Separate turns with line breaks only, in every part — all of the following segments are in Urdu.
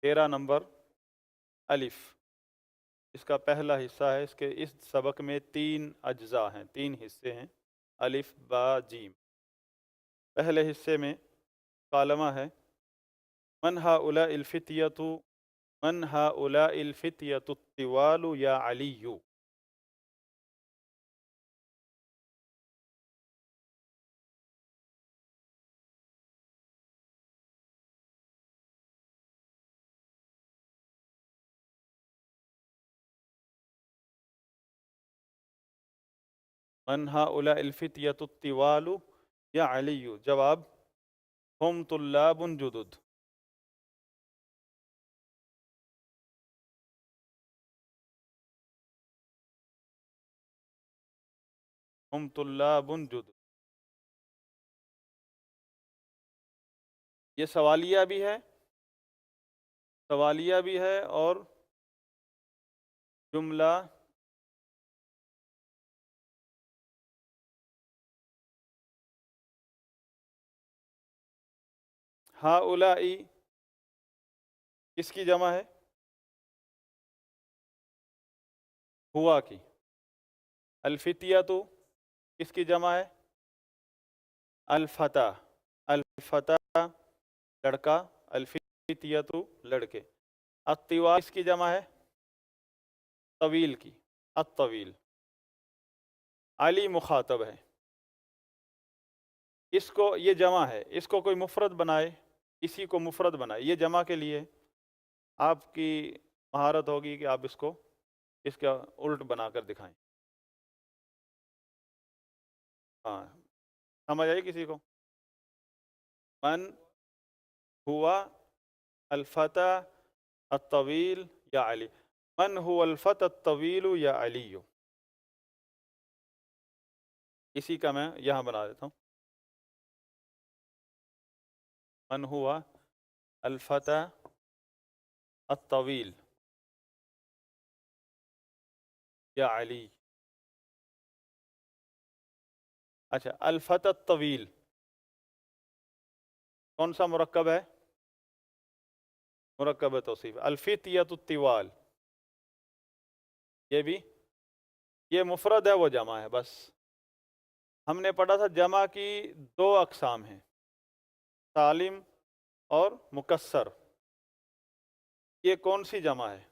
13 نمبر الف، اس کا پہلا حصہ ہے۔ اس سبق میں 3 اجزاء ہیں، 3 حصے ہیں، الف با جیم۔ پہلے حصے میں کالمہ ہے من ہؤلاء الفتیۃ، من ہؤلاء الفتیۃ الطوال یا علی، من ہؤلاء الفتیۃ الطوال یا علی۔ جواب ہم طلاب جدد، ہم طلاب جدد۔ یہ سوالیہ بھی ہے، سوالیہ بھی ہے اور جملہ ہؤلاء کس کی جمع ہے؟ ہوا کی۔ الفتیۃ کس کی جمع ہے؟ الفتح، الفتح لڑکا، الفتیۃ لڑکے۔ الطوال کس کی جمع ہے؟ طویل کی، الطویل۔ علی مخاطب ہے، اس کو، یہ جمع ہے، اس کو کوئی مفرد بنائے، اسی کو مفرد بنائے۔ یہ جمع کے لیے آپ کی مہارت ہوگی کہ آپ اس کو اس کا الٹ بنا کر دکھائیں۔ ہاں، سمجھ آئی کسی کو؟ من ہوا الفتى الطویل یا علی، من هو الفتى الطویل یا علی، اسی کا میں یہاں بنا دیتا ہوں۔ من ہوا الفتى الطویل یا علی۔ اچھا، الفتى الطویل کون سا مرکب ہے؟ مرکب توصیف۔ الفتیۃ الطوال یہ بھی، یہ مفرد ہے، وہ جمع ہے۔ بس ہم نے پڑھا تھا جمع کی 2 اقسام ہیں، سالم اور مکسر۔ یہ کون سی جمع ہے؟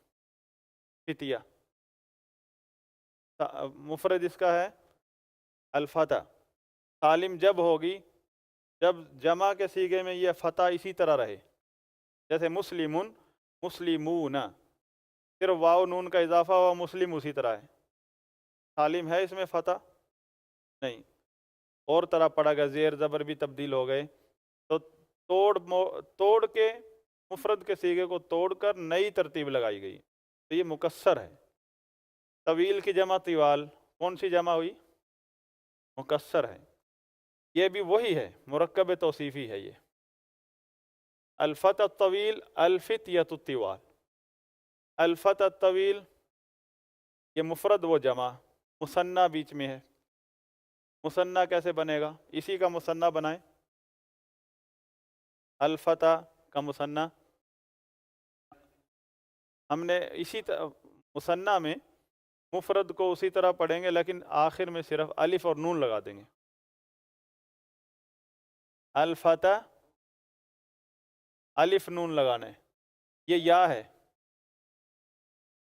فتیہ۔ مفرد اس کا ہے الفتح۔ سالم جب ہوگی جب جمع کے صیغے میں یہ فتح اسی طرح رہے، جیسے مسلمون، مسلمون، پھر واو نون کا اضافہ ہوا، مسلم اسی طرح ہے۔ سالم ہے اس میں فتح؟ نہیں، اور طرح پڑا گیا، زیر زبر بھی تبدیل ہو گئے، تو توڑ کے مفرد کے صیغے کو توڑ کر نئی ترتیب لگائی گئی، تو یہ مکسر ہے۔ طویل کی جمع طوال، کون سی جمع ہوئی؟ مکسر ہے۔ یہ بھی وہی ہے، مرکب توصیفی ہے یہ۔ الفتى الطویل، الفتیۃ الطوال۔ الفتى الطویل یہ مفرد و جمع، مثنیٰ بیچ میں ہے۔ مثنیٰ کیسے بنے گا؟ اسی کا مثنیٰ بنائیں، الفتح کا مثنیٰ۔ ہم نے اسی مثنیٰ میں مفرد کو اسی طرح پڑھیں گے، لیکن آخر میں صرف الف اور نون لگا دیں گے۔ الفتح، الف نون لگانے، یہ یا ہے،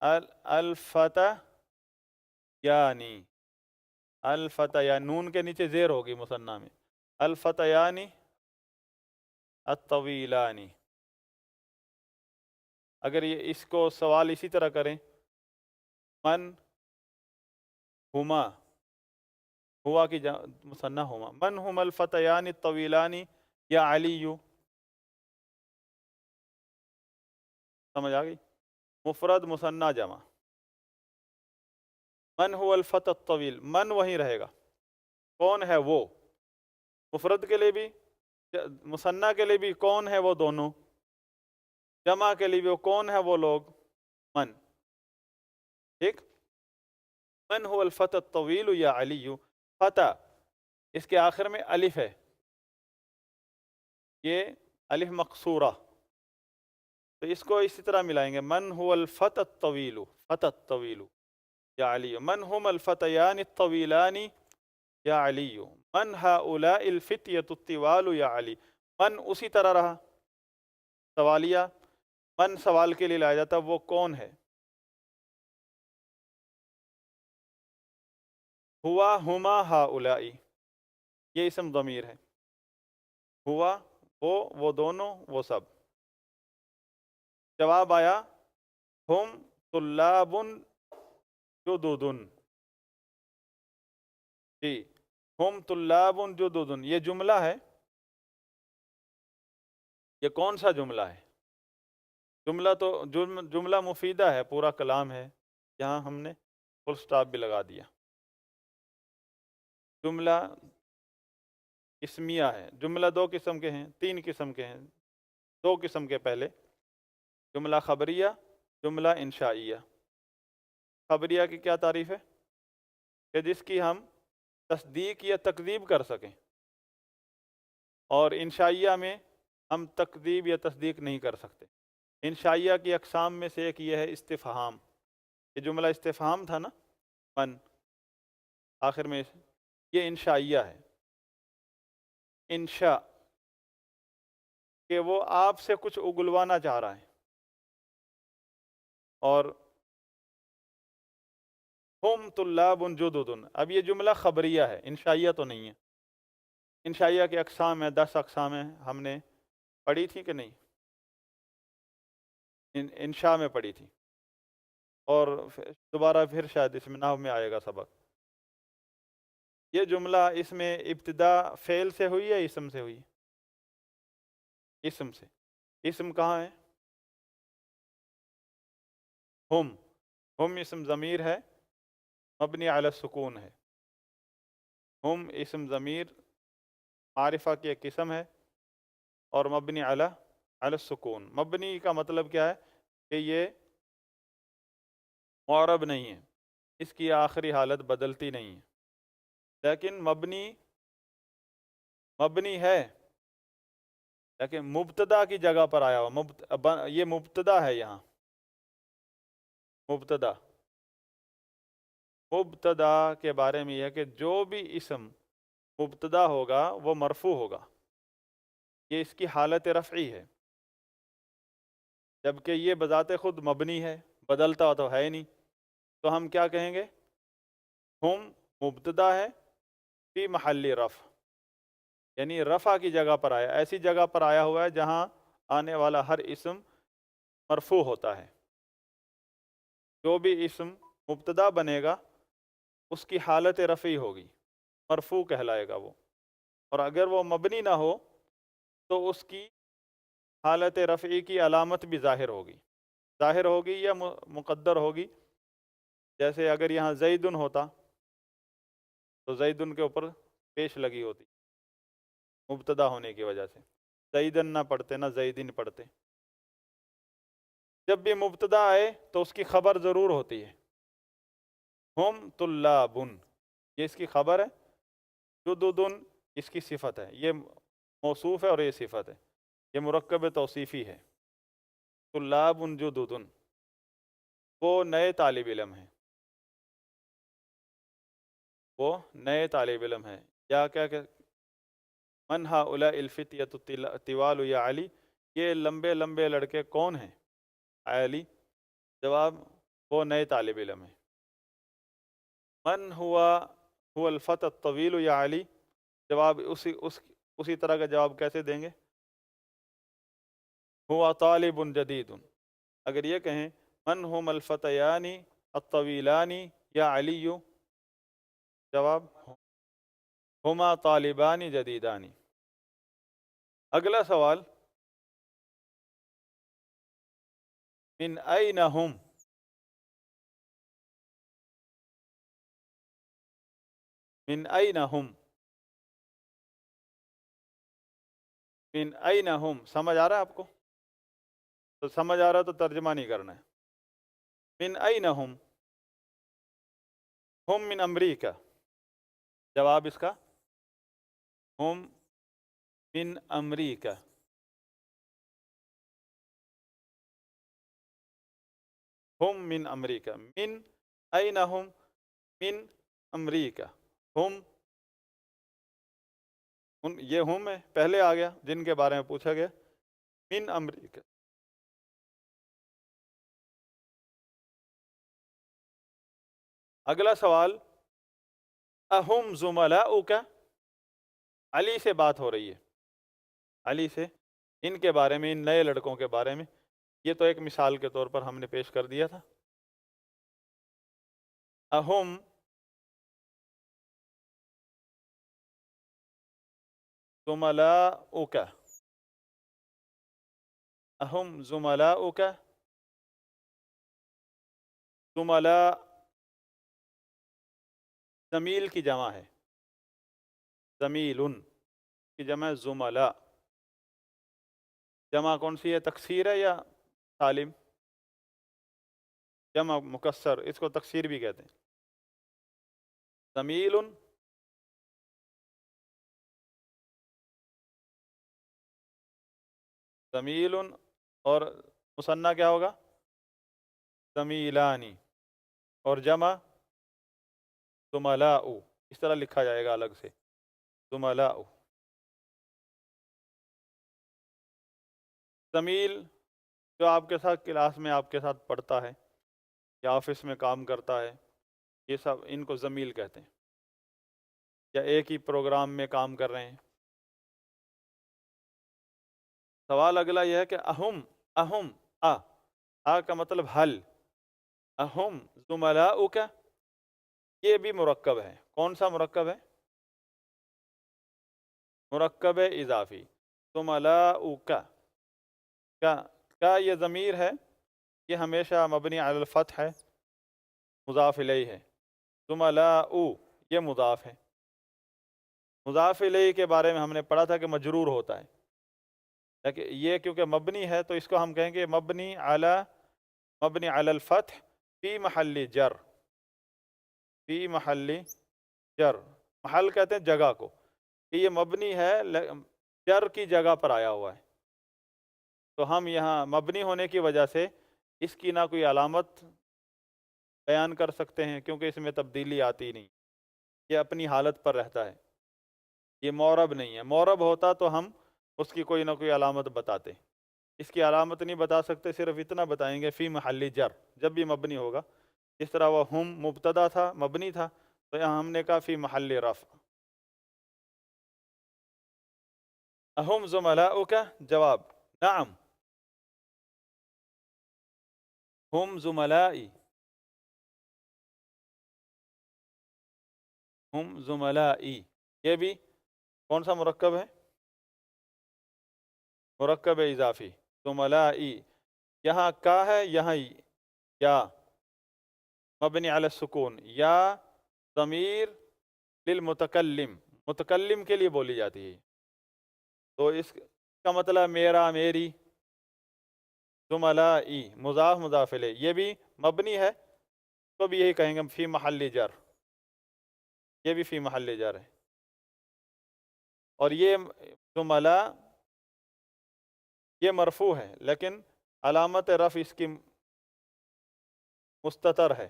الفتح یعنی، الفتح یا نون کے نیچے زیر ہوگی مثنیٰ میں، الفتح یعنی الطویلانی۔ اگر یہ اس کو سوال اسی طرح کریں، من ہما، ہوا کی مثنیٰ ہما، من ہما الفتیان الطویلانی یا علی، سمجھ آ گئی؟ مفرد مثنیٰ جمع۔ من هو الفتى الطویل، من وہیں رہے گا، کون ہے وہ؟ مفرد کے لیے بھی، مثنیٰ کے لیے بھی کون ہے وہ دونوں، جمع کے لیے بھی کون ہے وہ لوگ، من۔ ٹھیک، من هو الفتى الطویل یا علی، فتح اس کے آخر میں الف ہے، یہ الف مقصورہ، تو اس کو اسی طرح ملائیں گے، من هو الفتى الطویل، فتى الطویل یا علی، من هم الفتیان الطویلان یا علی، من هؤلاء الفتیة الطوال یا علی۔ من اسی طرح رہا سوالیہ، من سوال کے لیے لایا جاتا وہ کون ہے، ہوا ہما ہؤلاء یہ اسم ضمیر ہے، ہوا وہ دونوں وہ سب۔ جواب آیا ہم طلاب جدد، جی ہم طلاب جدد، یہ جملہ ہے، یہ کون سا جملہ ہے؟ جملہ تو جملہ مفیدہ ہے، پورا کلام ہے، یہاں ہم نے فل سٹاپ بھی لگا دیا۔ جملہ اسمیہ ہے، جملہ دو قسم کے ہیں، تین قسم کے ہیں، دو قسم کے پہلے، جملہ خبریہ، جملہ انشائیہ۔ خبریہ کی کیا تعریف ہے؟ کہ جس کی ہم تصدیق یا تکذیب کر سکیں، اور انشائیہ میں ہم تکذیب یا تصدیق نہیں کر سکتے۔ انشائیہ کی اقسام میں سے ایک یہ ہے استفہام، یہ جملہ استفہام تھا نا، من آخر میں، یہ انشائیہ ہے۔ انشاء کہ وہ آپ سے کچھ اگلوانا چاہ رہا ہے، اور ہم طلاب جدد، اب یہ جملہ خبریہ ہے، انشائیہ تو نہیں ہے۔ انشائیہ کے اقسام ہیں، 10 اقسام ہیں، ہم نے پڑھی تھی کہ نہیں؟ انشاء میں پڑھی تھی، اور دوبارہ پھر شاید اس میں نحو میں آئے گا سبق۔ یہ جملہ اس میں ابتدا فعل سے ہوئی یا اسم سے ہوئی؟ اسم سے۔ اسم کہاں ہے؟ ہم اسم ضمیر ہے، مبنی علی السکون ہے۔ ہم اسم ضمیر معرفہ کی ایک قسم ہے، اور مبنی علی السکون۔ مبنی کا مطلب کیا ہے؟ کہ یہ معرب نہیں ہے، اس کی آخری حالت بدلتی نہیں ہے، لیکن مبنی ہے، لیکن مبتدا کی جگہ پر آیا ہوا، یہ مبتدا ہے، یہاں مبتدا کے بارے میں یہ ہے کہ جو بھی اسم مبتدا ہوگا وہ مرفوع ہوگا، یہ اس کی حالت رفعی ہے، جبکہ یہ بذات خود مبنی ہے، بدلتا تو ہے نہیں، تو ہم کیا کہیں گے؟ ہم مبتدا ہے فی محل رفع، یعنی رفع کی جگہ پر آیا، ایسی جگہ پر آیا ہوا ہے جہاں آنے والا ہر اسم مرفوع ہوتا ہے۔ جو بھی اسم مبتدا بنے گا اس کی حالت رفعی ہوگی، مرفوع کہلائے گا وہ، اور اگر وہ مبنی نہ ہو تو اس کی حالت رفعی کی علامت بھی ظاہر ہوگی یا مقدر ہوگی۔ جیسے اگر یہاں زیدن ہوتا تو زیدن کے اوپر پیش لگی ہوتی، مبتدا ہونے کی وجہ سے زیدن نہ پڑھتے، نہ زیدن پڑھتے۔ جب بھی مبتدا آئے تو اس کی خبر ضرور ہوتی ہے، ہم طلابن یہ اس کی خبر ہے، جددن اس کی صفت ہے، یہ موصوف ہے اور یہ صفت ہے، یہ مرکب توصیفی ہے۔ طلاب جددن وہ نئے طالب علم ہیں، وہ نئے طالب علم ہیں، یا کیا کہ من ہؤلاء الفتیۃ الطوال یا علی، یہ لمبے لمبے لڑکے کون ہیں؟ علی، جواب وہ نئے طالب علم ہیں۔ من هو الفتى الطویل یا علی، جواب اسی طرح کا جواب کیسے دیں گے؟ ہوا طالب جدید۔ اگر یہ کہیں من هم الفتیان الطویلان یا علی، جواب ہما طالبان جدیدان۔ اگلا سوال، من این ہم، من این ہم، من این ہم، سمجھ آ رہا ہے آپ کو؟ تو سمجھ آ رہا تو ترجمہ نہیں کرنا ہے۔ من این ہم، ہم من امریکہ، جواب اس کا ہم من امریکہ۔ ہم من امریکہ، من این ہم، من امریکہ، ہم یہ ہم ہے پہلے آ گیا جن کے بارے میں پوچھا گیا، من امریکہ۔ اگلا سوال، اہم زملاؤک، علی سے بات ہو رہی ہے، علی سے، ان کے بارے میں، ان نئے لڑکوں کے بارے میں، یہ تو ایک مثال کے طور پر ہم نے پیش کر دیا تھا۔ اہم زملاؤک، اہم زملاؤک، زملاء زمیل کی جمع ہے، زمیل کی جمع ہے زملاء، جمع کون سی ہے، تکسیر ہے یا سالم؟ جمع مکسر، اس کو تکسیر بھی کہتے ہیں۔ زمیل، زمیل، اور مثنیٰ کیا ہوگا، زمیلانی، اور جمع زملاء، اس طرح لکھا جائے گا الگ سے، زملاء۔ زمیل جو آپ کے ساتھ کلاس میں آپ کے ساتھ پڑھتا ہے یا آفس میں کام کرتا ہے، یہ سب ان کو زمیل کہتے ہیں، یا ایک ہی پروگرام میں کام کر رہے ہیں۔ سوال اگلا یہ ہے کہ اہم، اہم آ کا مطلب حل، اہم زملاؤک، یہ بھی مرکب ہے، کون سا مرکب ہے، مرکب اضافی، زملاؤک کا یہ ضمیر ہے، یہ ہمیشہ مبنی علی الفتح ہے، مضاف الیہ ہے، زملاء یہ مضاف ہے، مضاف الیہ کے بارے میں ہم نے پڑھا تھا کہ مجرور ہوتا ہے، لیکن یہ کیونکہ مبنی ہے تو اس کو ہم کہیں گے مبنی علی الفتح فی محل جر، فی محل جر، محل کہتے ہیں جگہ کو، کہ یہ مبنی ہے جر کی جگہ پر آیا ہوا ہے، تو ہم یہاں مبنی ہونے کی وجہ سے اس کی نہ کوئی علامت بیان کر سکتے ہیں کیونکہ اس میں تبدیلی آتی نہیں، یہ اپنی حالت پر رہتا ہے، یہ معرب نہیں ہے، معرب ہوتا تو ہم اس کی کوئی نہ کوئی علامت بتاتے، اس کی علامت نہیں بتا سکتے، صرف اتنا بتائیں گے فی محل جر، جب بھی مبنی ہوگا، اس طرح وہ ہم مبتدا تھا، مبنی تھا، تو یہاں ہم نے کہا فی محل رفع۔ اہم زملاؤک، جواب نعم، ہم زملائی، ہم زملائی، یہ بھی کون سا مرکب ہے، مرکب اضافی، زملائی، یہاں کا ہے، یہاں یا، مبنی علی السکون، یا ضمیر للمتکلم، متکلم کے لیے بولی جاتی ہے، تو اس کا مطلب میرا، میری، زملائی، مضاف مضاف الیہ، یہ بھی مبنی ہے تو بھی یہی کہیں گے فی محل جر، یہ بھی فی محل جر ہے، اور یہ زملاء یہ مرفوع ہے لیکن علامت رفع اس کی مستتر ہے،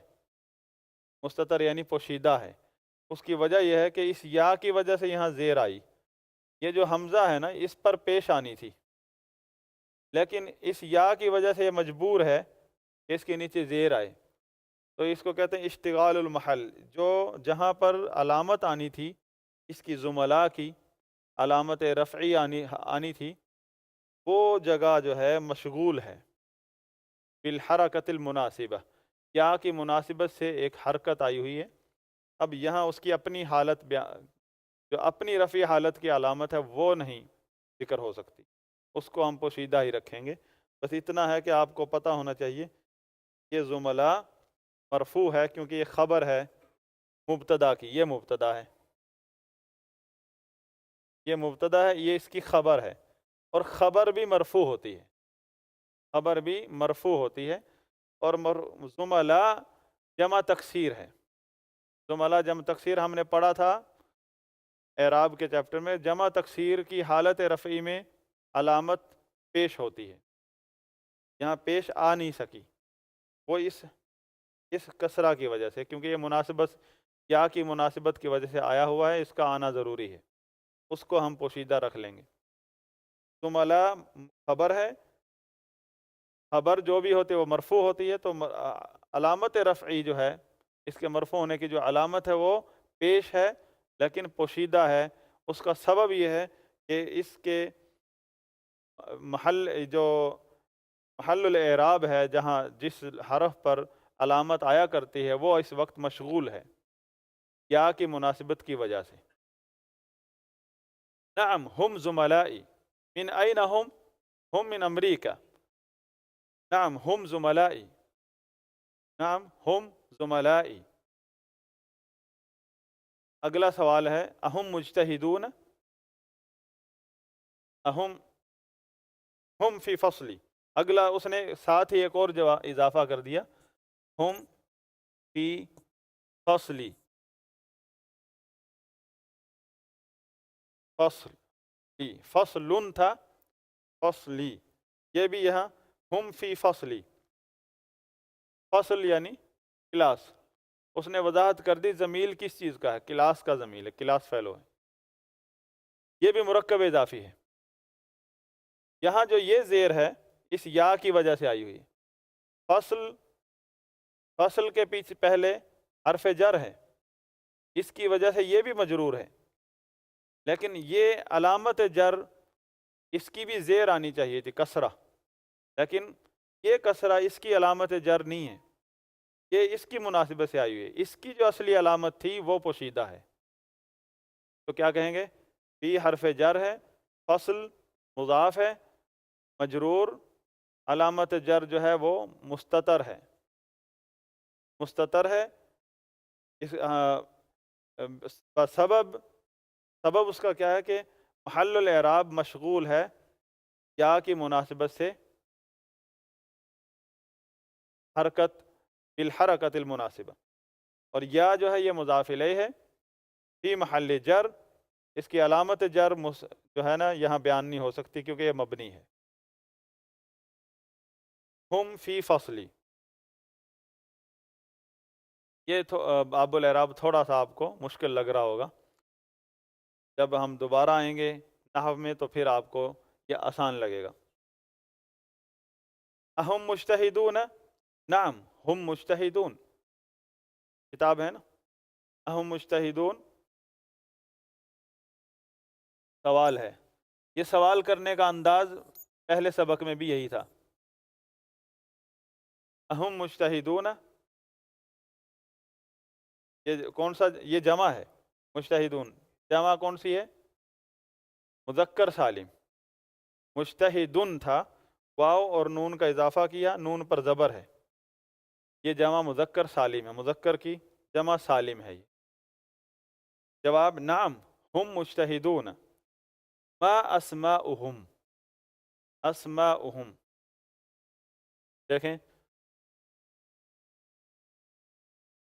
مستتر یعنی پوشیدہ ہے، اس کی وجہ یہ ہے کہ اس یا کی وجہ سے یہاں زیر آئی، یہ جو حمزہ ہے نا اس پر پیش آنی تھی، لیکن اس یا کی وجہ سے یہ مجبور ہے کہ اس کے نیچے زیر آئے، تو اس کو کہتے ہیں اشتغال المحل، جو جہاں پر علامت آنی تھی اس کی زملاء کی، علامت رفعی آنی تھی، وہ جگہ جو ہے مشغول ہے، بالحرکت المناسبہ، یا کی مناسبت سے ایک حرکت آئی ہوئی ہے، اب یہاں اس کی اپنی حالت جو اپنی رفع حالت کی علامت ہے وہ نہیں ذکر ہو سکتی، اس کو ہم پوشیدہ ہی رکھیں گے، بس اتنا ہے کہ آپ کو پتہ ہونا چاہیے یہ زملاء مرفوع ہے کیونکہ یہ خبر ہے مبتدا کی، یہ مبتدا ہے، یہ مبتدا ہے، یہ اس کی خبر ہے، اور خبر بھی مرفوع ہوتی ہے، خبر بھی مرفوع ہوتی ہے، اور زملاء جمع تکسیر ہے، زملاء جمع تکسیر ہم نے پڑھا تھا اعراب کے چیپٹر میں، جمع تکسیر کی حالت رفعی میں علامت پیش ہوتی ہے، یہاں پیش آ نہیں سکی، وہ اس کسرہ کی وجہ سے، کیونکہ یہ مناسبت یا کی مناسبت کی وجہ سے آیا ہوا ہے، اس کا آنا ضروری ہے، اس کو ہم پوشیدہ رکھ لیں گے۔ زملا خبر ہے، خبر جو بھی ہوتی ہے وہ مرفوع ہوتی ہے، تو علامت رفعی جو ہے، اس کے مرفوع ہونے کی جو علامت ہے وہ پیش ہے لیکن پوشیدہ ہے۔ اس کا سبب یہ ہے کہ اس کے محل الاعراب ہے، جہاں جس حرف پر علامت آیا کرتی ہے وہ اس وقت مشغول ہے یا کی مناسبت کی وجہ سے۔ نعم ہم زملائی، من این ہم من امریکہ، نعم ہم زملائی، نعم ہم زملائی۔ اگلا سوال ہے اہم مجتہدون، اہم ہم فی فصلی، اگلا اس نے ساتھ ہی ایک اور اضافہ کر دیا، ہم فی فصلی، فصلی، فصل تھا، فصلی، یہ بھی یہاں ہم فی فصلی، فصل یعنی کلاس۔ اس نے وضاحت کر دی ضمیل کس چیز کا ہے، کلاس کا ضمیل ہے، کلاس فیلو ہے، یہ بھی مرکب اضافی ہے۔ یہاں جو یہ زیر ہے اس یا کی وجہ سے آئی ہوئی ہے، فصل، فصل کے پیچھے پہلے حرف جر ہے، اس کی وجہ سے یہ بھی مجرور ہے، لیکن یہ علامت جر اس کی بھی زیر آنی چاہیے تھی، کسرہ، لیکن یہ کسرہ اس کی علامت جر نہیں ہے، یہ اس کی مناسبت سے آئی ہوئی ہے، اس کی جو اصلی علامت تھی وہ پوشیدہ ہے، تو کیا کہیں گے؟ فی حرف جر ہے، فصل مضاف ہے، مجرور، علامت جر جو ہے وہ مستتر ہے، مستتر ہے، سبب اس کا کیا ہے کہ محل الاعراب مشغول ہے یا کی مناسبت سے، حرکت بالحرکت المناسبہ، اور یا جو ہے یہ مضاف الیہ ہے، فی محل جر، اس کی علامت جر جو ہے نا یہاں بیان نہیں ہو سکتی کیونکہ یہ مبنی ہے۔ ہم فی فصلی، یہ باب الاعراب تھوڑا سا آپ کو مشکل لگ رہا ہوگا، جب ہم دوبارہ آئیں گے نحو میں تو پھر آپ کو یہ آسان لگے گا۔ اہم مجتہدون، نعم ہم مجتہدون، کتاب ہے نا، اہم مجتہدون سوال ہے، یہ سوال کرنے کا انداز پہلے سبق میں بھی یہی تھا، اہم مجتہدون، یہ کون سا، یہ جمع ہے، مجتہدون جمع کون سی ہے؟ مذکر سالم، مجتہدن تھا، واو اور نون کا اضافہ کیا، نون پر زبر ہے، یہ جمع مذکر سالم ہے، مذکر کی جمع سالم ہے۔ یہ جواب نعم ہم مجتہدون، ما اسماؤہم، اسماؤہم، دیکھیں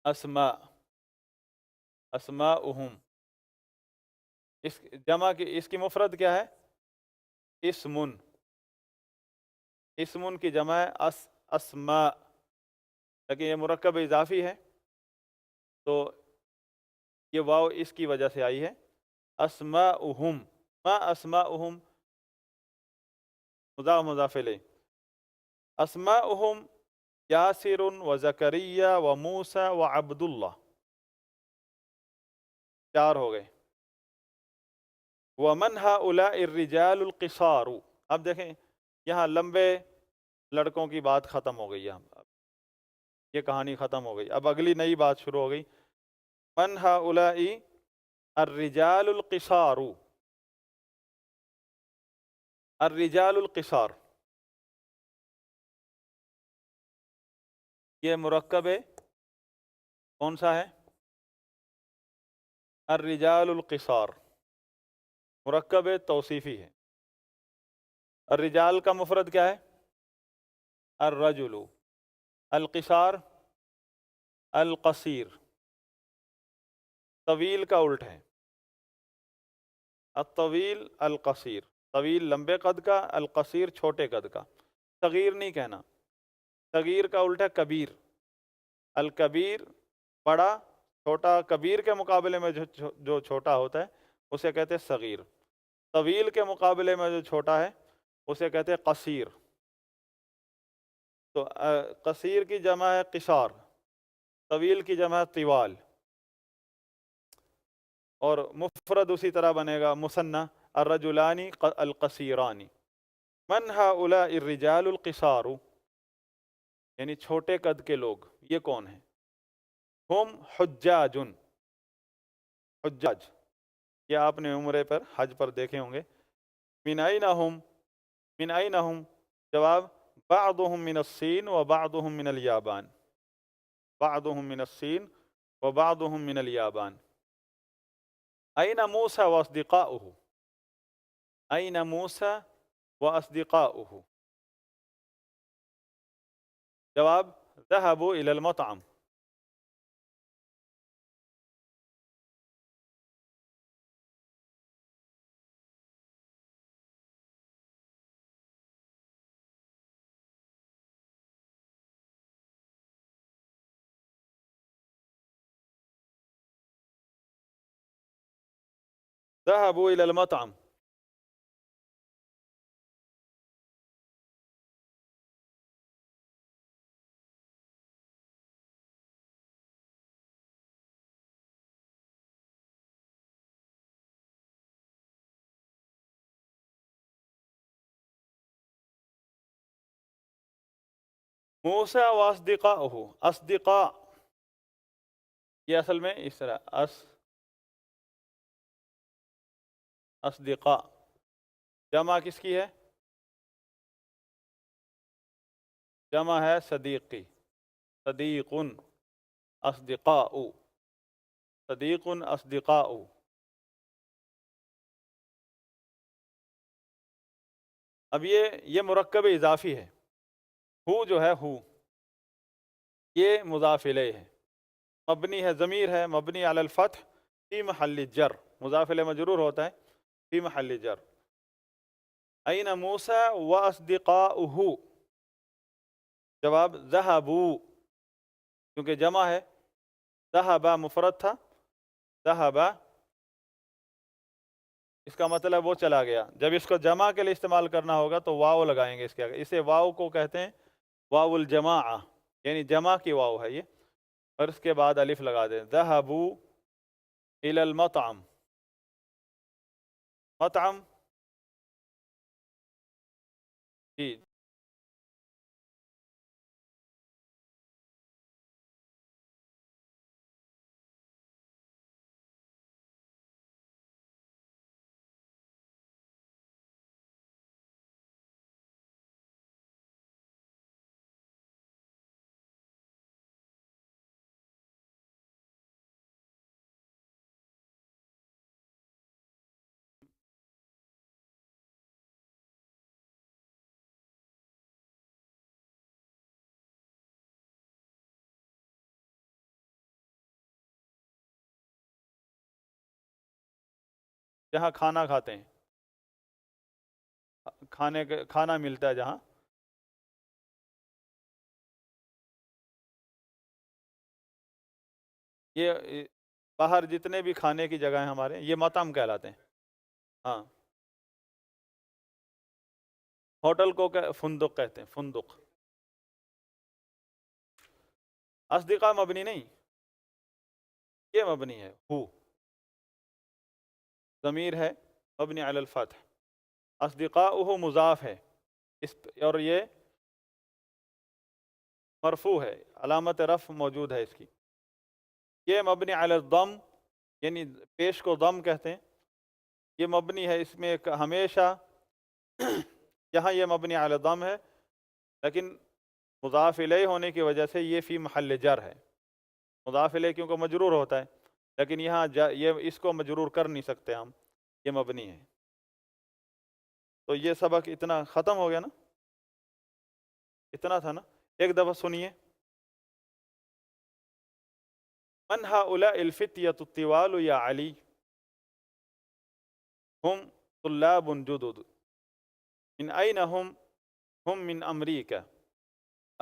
اسماء، اسماؤہم، اس جمع کی، اس کی مفرد کیا ہے؟ اسمن، اسمن کی جمع ہے اسماء، لیکن یہ مرکب اضافی ہے تو یہ واو اس کی وجہ سے آئی ہے، اسماؤہم، ما اسماؤہم مضاف مضاف الیہ، اسماؤہم یاسر و زکریہ و موسیٰ و عبداللہ، چار ہو گئے۔ وَمَنْ هَؤُلَاءِ الرِّجَالُ الْقِصَارُ، اب دیکھیں یہاں لمبے لڑکوں کی بات ختم ہو گئی، یہ کہانی ختم ہو گئی، اب اگلی نئی بات شروع ہو گئی، مَنْ هَؤُلَاءِ الرِّجَالُ الْقِصَارُ، الرِّجَالُ الْقِصَارُ، یہ مرکب کون سا ہے؟ الرجال القصار، مرکب توصیفی ہے۔ الرجال کا مفرد کیا ہے؟ الرجل، القصار القصیر، طویل کا الٹ ہے، الطویل القصیر، طویل لمبے قد کا، القصیر چھوٹے قد کا، صغیر نہیں کہنا، صغیر کا الٹا کبیر، الکبیر بڑا، چھوٹا، کبیر کے مقابلے میں جو چھوٹا ہوتا ہے اسے کہتے ہیں صغیر، طویل کے مقابلے میں جو چھوٹا ہے اسے کہتے ہیں قصیر۔ تو قصیر کی جمع ہے قصار، طویل کی جمع ہے طوال، اور مفرد اسی طرح بنے گا مثنی الرجلانی القصیرانی۔ من هؤلاء الرجال القصار، یعنی چھوٹے قد کے لوگ، یہ کون ہیں؟ ہم حجاج، حجاج یہ آپ نے عمرے پر حج پر دیکھے ہوں گے۔ من این ہم، من این ہم، جواب بعضهم من الصین و بعضهم من الیابان، بعضهم من الصین و بعضهم من الیابان۔ این موسیٰ و اصدقاؤہ، این موسیٰ و اصدقاؤہ، جواب ذهبوا الى المطعم۔ ذهبوا الى المطعم، موسیٰ و اصدقاؤہ، اصدقاء یہ اصل میں اس طرح اصدقاء جمع کس کی ہے؟ جمع ہے صدیقی، صدیق اصدقاء، صدیق اصدقاء۔ اب یہ مرکب اضافی ہے، ہو جو ہے ہو یہ مضاف الیہ ہے، مبنی ہے، ضمیر ہے مبنی علی الفتح فی محل جر، مضاف الیہ مجرور ہوتا ہے فی محل جر۔ این موسیٰ و اصدقاؤہ، جواب ذہبوا، کیونکہ جمع ہے، ذہبا مفرد تھا، ذہبا اس کا مطلب وہ چلا گیا۔ جب اس کو جمع کے لیے استعمال کرنا ہوگا تو واو لگائیں گے اس کے آگے، اسے واو کو کہتے ہیں واو الجماعہ، یعنی جمع کی واو ہے یہ، اور اس کے بعد الف لگا دیں۔ ذهبوا الى المطعم، مطعم جی جہاں کھانا کھاتے ہیں، کھانا ملتا ہے جہاں، یہ باہر جتنے بھی کھانے کی جگہ ہیں ہمارے یہ مطعم کہلاتے ہیں۔ ہاں ہوٹل کو فندق کہتے ہیں، فندق۔ اصدقاء مبنی نہیں، یہ مبنی ہے، ہو ضمیر ہے مبنی علی الفتح، اصدقاؤہ مضاف ہے اور یہ مرفوع ہے، علامت رفع موجود ہے اس کی۔ یہ مبنی علی الضم، یعنی پیش کو ضم کہتے ہیں، یہ مبنی ہے اس میں ہمیشہ یہاں یہ مبنی علی الضم ہے، لیکن مضاف الیہ ہونے کی وجہ سے یہ فی محل جر ہے، مضاف الیہ کیونکہ مجرور ہوتا ہے، لیکن یہاں یہ اس کو مجرور کر نہیں سکتے ہم، یہ مبنی ہے۔ تو یہ سبق اتنا ختم ہو گیا نا، اتنا تھا نا، ایک دفعہ سنیے۔ من هؤلاء الفتية الطوال یا علی، هم طلاب جدد، من أين هم؟ هم من أمريكا،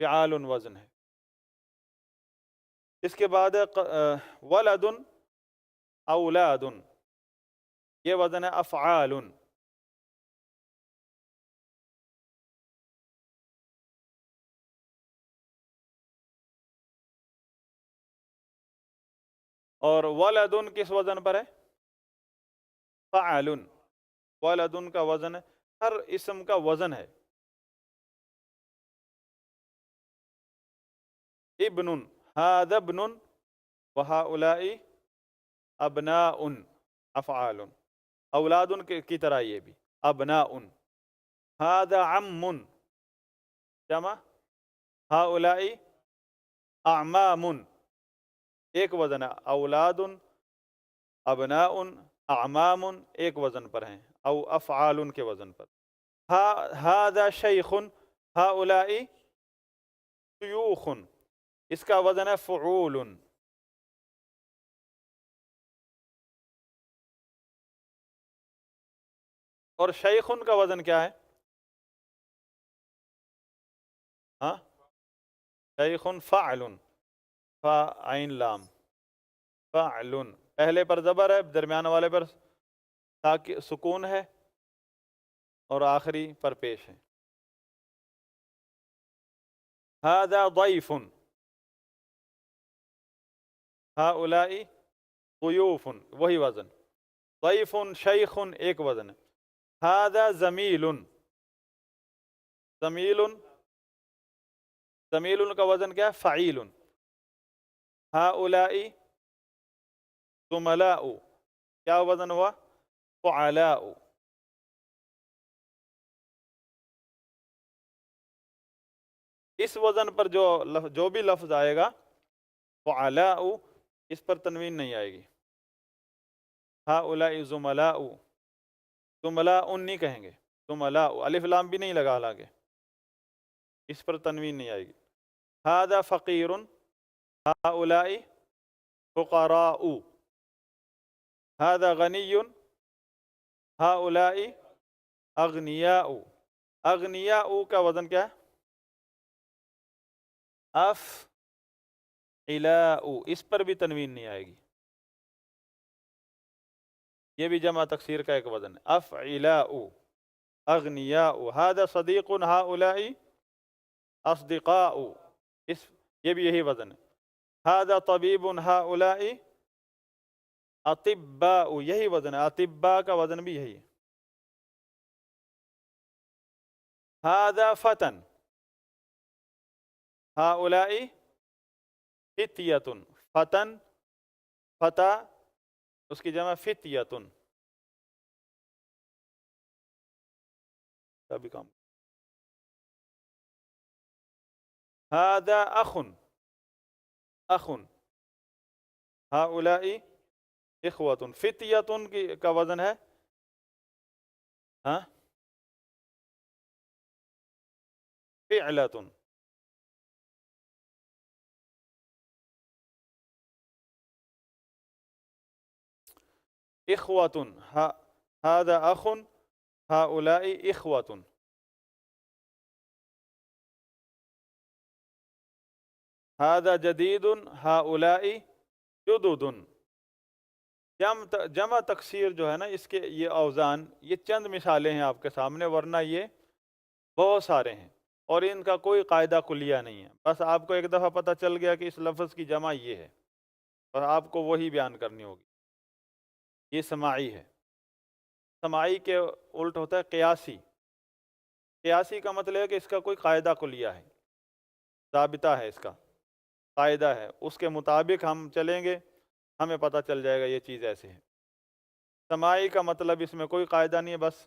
فعال وزن ہے. اس کے بعد ولد اولاد، یہ وزن ہے افعال. اور ولد کس وزن پر ہے؟ فعل. ولد کا وزن ہے، ہر اسم کا وزن ہے. ابن، هذا ابن، وهؤلاء ابناء، افعال. اولاد کی طرح یہ بھی ابناء. هذا عم جمع، هؤلاء اعمام، ایک وزن ہے. اولاد، ابناء، اعمام ایک وزن پر ہیں، او افعال کے وزن پر. هذا شیخ، هؤلاء شیوخ، اس کا وزن ہے فعول. اور شیخ کا وزن کیا ہے؟ ہاں، شیخ فعل، فا عین لام، فعل. پہلے پر زبر ہے، درمیان والے پر سکون ہے، اور آخری پر پیش ہے. هذا ضیف، هؤلاء ضیوف، وہی وزن. ضیف، شیخ ایک وزن ہے. هذا زمیل، زمیل، زمیل کا وزن کیا ہے؟ فعیل. هؤلاء زملاء، کیا وزن ہوا؟ فعلاء. اس وزن پر جو بھی لفظ آئے گا فعلاء، اس پر تنوین نہیں آئے گی. هؤلاء زملاء، زملاء نہیں کہیں گے، زملاء الف لام بھی نہیں لگا، حالانکہ اس پر تنوین نہیں آئے گی. هذا فقیر، هؤلاء فقراء. هذا غنی، هؤلاء اغنیاء. اغنیاء کا وزن کیا ہے؟ افعلاء، اس پر بھی تنوین نہیں آئے گی. یہ بھی جمع تکسیر کا ایک وزن ہے، افعلاء، اغنیاء. هذا صدیق، هؤلاء اصدقاء، یہ بھی یہی وزن ہے. هذا طبیب، هؤلاء اطباء، یہی وزن ہے. اطباء کا وزن بھی یہی ہے. هذا فتى، هؤلاء فتية. فتى، فتى، اس کی جمع فتية. بھی کام. هذا أخ، أخ، هؤلاء إخوة. فتية کا وزن ہے فعلة. إخوة، هذا أخ، هؤلاء إخوة. هذا جديد، هؤلاء جدد. جمع تکسیر جو ہے نا، اس کے یہ اوزان، یہ چند مثالیں ہیں آپ کے سامنے، ورنہ یہ بہت سارے ہیں اور ان کا کوئی قاعدہ کلیہ نہیں ہے. بس آپ کو ایک دفعہ پتہ چل گیا کہ اس لفظ کی جمع یہ ہے، اور آپ کو وہی بیان کرنی ہوگی. یہ سماعی ہے. سماعی کے الٹ ہوتا ہے قیاسی. قیاسی کا مطلب ہے کہ اس کا کوئی قاعدہ کلیہ ہے، ضابطہ ہے، اس کا قاعدہ ہے، اس کے مطابق ہم چلیں گے، ہمیں پتہ چل جائے گا یہ چیز ایسے ہے. سماعی کا مطلب اس میں کوئی قاعدہ نہیں ہے، بس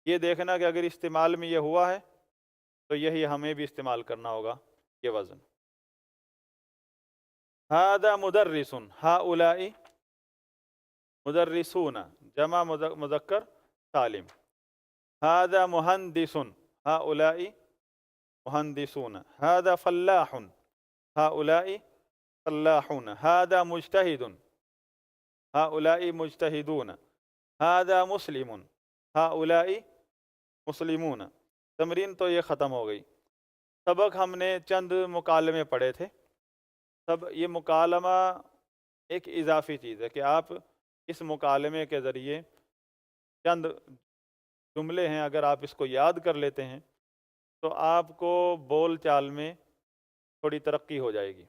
یہ دیکھنا کہ اگر استعمال میں یہ ہوا ہے تو یہی ہمیں بھی استعمال کرنا ہوگا، یہ وزن. هذا مدرس، هؤلاء مدرسون، جمع مذکر سالم. هذا مهندس، هؤلاء مهندسون. هذا فلاح، هؤلاء فلاحون. هذا مجتهد، هؤلاء مجتهدون. هذا مسلم، هؤلاء مسلمون. تمرین تو یہ ختم ہو گئی. سبق ہم نے چند مکالمے پڑھے تھے. یہ مکالمہ ایک اضافی چیز ہے کہ آپ اس مکالمے کے ذریعے چند جملے ہیں، اگر آپ اس کو یاد کر لیتے ہیں تو آپ کو بول چال میں تھوڑی ترقی ہو جائے گی.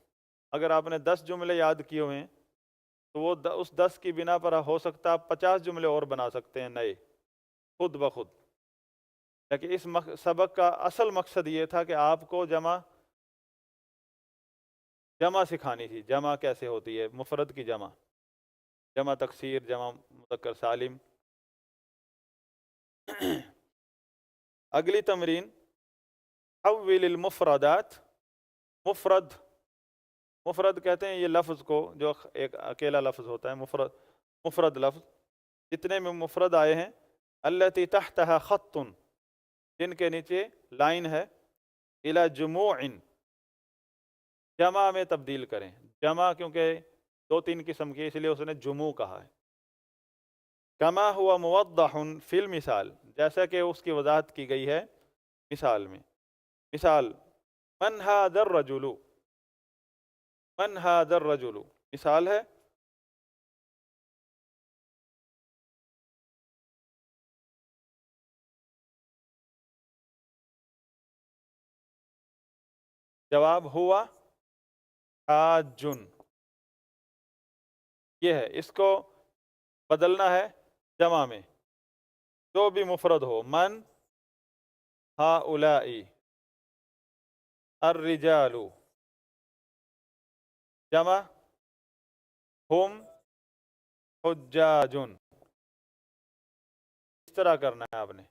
اگر آپ نے 10 جملے یاد کیے ہوئے ہیں تو وہ اس 10 کی بنا پر ہو سکتا ہے آپ 50 جملے اور بنا سکتے ہیں نئے خود بخود. لیکن اس سبق کا اصل مقصد یہ تھا کہ آپ کو جمع سکھانی تھی. جمع کیسے ہوتی ہے، مفرد کی جمع تکسیر، جمع مذکر سالم. اگلی تمرین، حول المفردات. مفرد کہتے ہیں یہ لفظ کو جو ایک اکیلا لفظ ہوتا ہے. مفرد لفظ جتنے میں مفرد آئے ہیں، التی تحتها خط، جن کے نیچے لائن ہے، الى جموع، جمع میں تبدیل کریں. جمع کیونکہ 2-3 قسم کی، اس لیے اس نے جموع کہا ہے. کما ہوا موضح فی المثال، جیسا کہ اس کی وضاحت کی گئی ہے مثال میں. مثال، من هذا الرجل، من هذا الرجل مثال ہے. جواب ہوا حاج، یہ ہے. اس کو بدلنا ہے جمع میں، جو بھی مفرد ہو. من ہؤلاء الرجال، جمع ہم حجاج. اس طرح کرنا ہے آپ نے.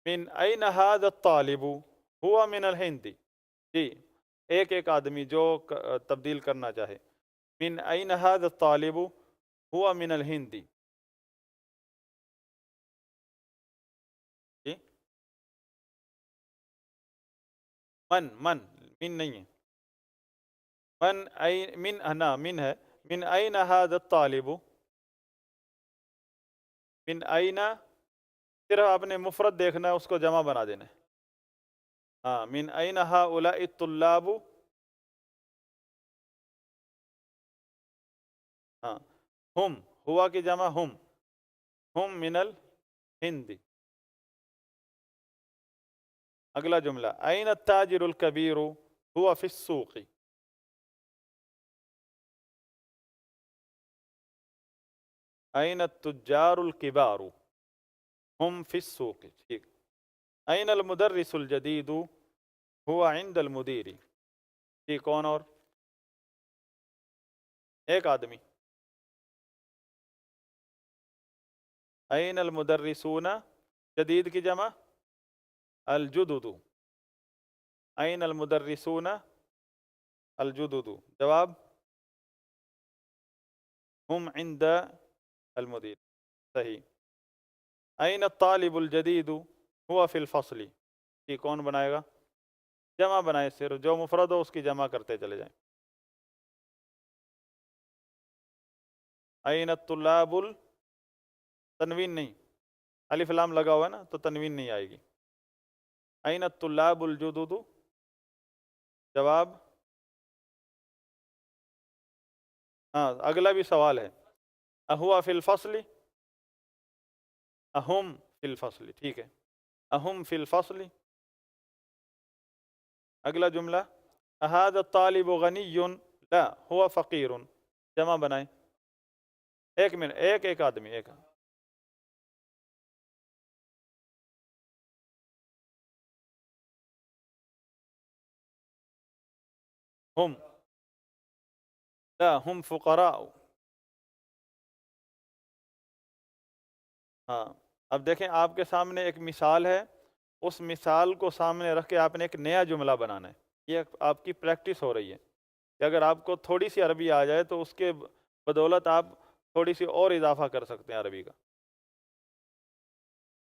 من این هذا الطالب، ہوا من الہند. جی، ایک آدمی جو تبدیل کرنا چاہے. من این هذا الطالب ہوا من الہند. جی، من نہیں ہے. من ہے. من این هذا الطالب، من این، صرف آپ نے مفرد دیکھنا ہے، اس کو جمع بنا دینا ہے. ہاں، من این هؤلاء الطلاب. ہاں، ہم، ہوا کی جمع ہم من الہند. اگلا جملہ، این التاجر الکبیر ہوا فی السوق. این التجار الکبار ہم فی السوق. ٹھیک. این المدرس الجدید ہوا عند المدیر. ٹھیک. کون اور؟ ایک آدمی. این المدرسون، جدید کی جمع الجدد. این المدرسون الجدد. جواب ہم عند المدیر. صحیح. این الطالب الجدید ہوا فی الفصل. یہ کون بنائے گا؟ جمع بنائے، صرف جو مفرد ہو اس کی جمع کرتے چلے جائیں. این الطلاب تنوین نہیں، الف لام لگا ہوا ہے نا تو تنوین نہیں آئے گی. این الطلاب الجدد. جواب، ہاں اگلا بھی سوال ہے. اہوا فی الفصل، اہم فی الفصل. ٹھیک ہے، اہم فی الفصل. اگلا جملہ، اہذا الطالب غنی لا ہوا فقیر. جمع بنائیں. ایک منٹ، ایک آدمی. ہم، لا ہم فقراء. ہاں، اب دیکھیں آپ کے سامنے ایک مثال ہے، اس مثال کو سامنے رکھ کے آپ نے ایک نیا جملہ بنانا ہے. یہ آپ کی پریکٹس ہو رہی ہے کہ اگر آپ کو تھوڑی سی عربی آ جائے تو اس کے بدولت آپ تھوڑی سی اور اضافہ کر سکتے ہیں عربی کا.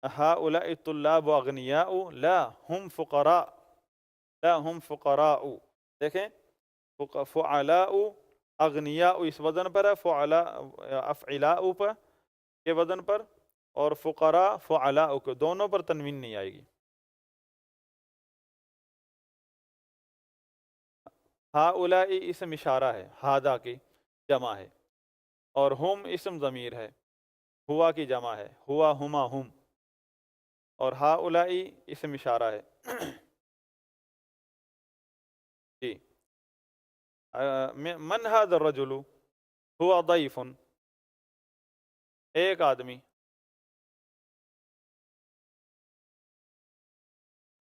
ہؤلاء الطلاب اغنیاء لا ہم فقراء، لا ہم فقراء. دیکھیں، فعلاء اغنیاء اس وزن پر ہے، فعلاء افعلاء پر کے وزن پر، اور فقراء فعلاء کو دونوں پر تنوین نہیں آئے گی. ہا اولائی اسم اشارہ ہے، ہادا کی جمع ہے، اور ہم اسم ضمیر ہے، ہوا کی جمع ہے، ہوا ہما ہم، اور ہا اولائی اسم اشارہ ہے جی من هذا الرجل ہوا ضیف، ایک آدمی،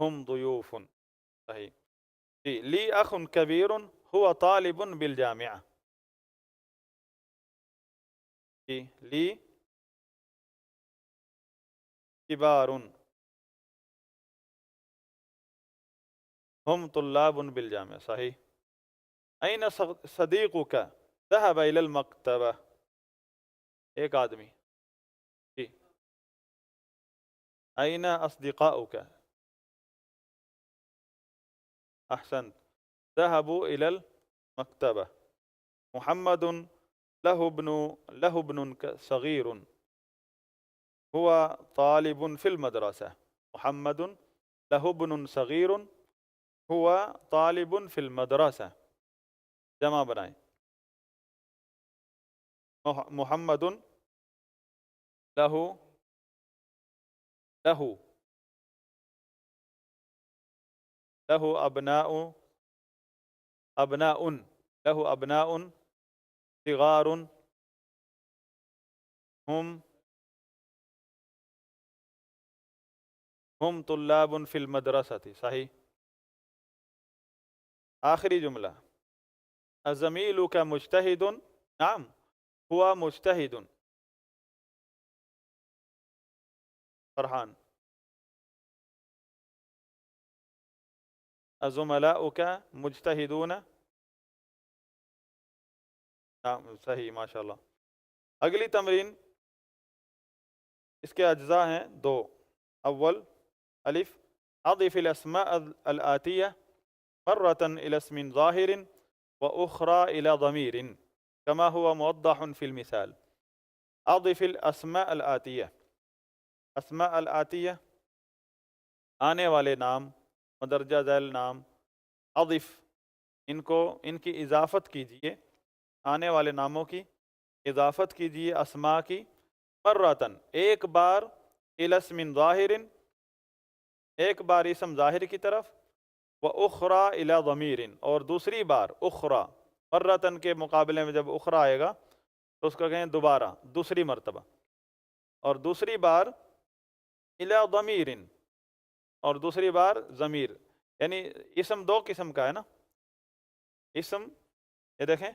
ہم ضیوف، صحیح جی لی اخ کبیر ہوا طالب بالجامعہ، جی لی کبار ہم طلاب بالجامعہ، صحیح این صدیقک ذهب الى المکتبہ، ایک آدمی جی این اصدقاؤک، احسنت ذهبوا الى المکتبہ، محمد له ابن صغیر هو طالب في المدرسة، محمد له ابن صغیر هو طالب في المدرسة، جمع بنائیں، محمد له له له ابناء له ابناء صغار هم طلاب في المدرسة، صحیح آخری جملہ الزمیل کا مجتہد، نعم ہوا مجتہد، فرحان الزملاء کا مجتہدون، نعم صحیح ماشاء اللہ۔ اگلی تمرین اس کے اجزاء ہیں دو، اول الف اضف الاسماء الآتیہ مرة إلى اسم ظاهر وأخرى إلى ضمير كما هو موضح في المثال، اضف الاسماء الآتیہ، اسماء الآتیہ آنے والے نام، مدرجہ ذیل نام، اضف ان کی اضافت کیجئے، آنے والے ناموں کی اضافت کیجئے، اسماء کی مرتن ایک بار، الی اسم ظاہر ایک بار اسم ظاہر کی طرف، وَأُخْرَى إِلَى ضَمِيرٍ اور دوسری بار اخرى، مرتن کے مقابلے میں جب اخرى آئے گا تو اس کو کہیں دوبارہ، دوسری مرتبہ، اور دوسری بار إِلَى ضَمِيرٍ اور دوسری بار ضمیر، یعنی اسم دو قسم کا ہے نا، اسم یہ دیکھیں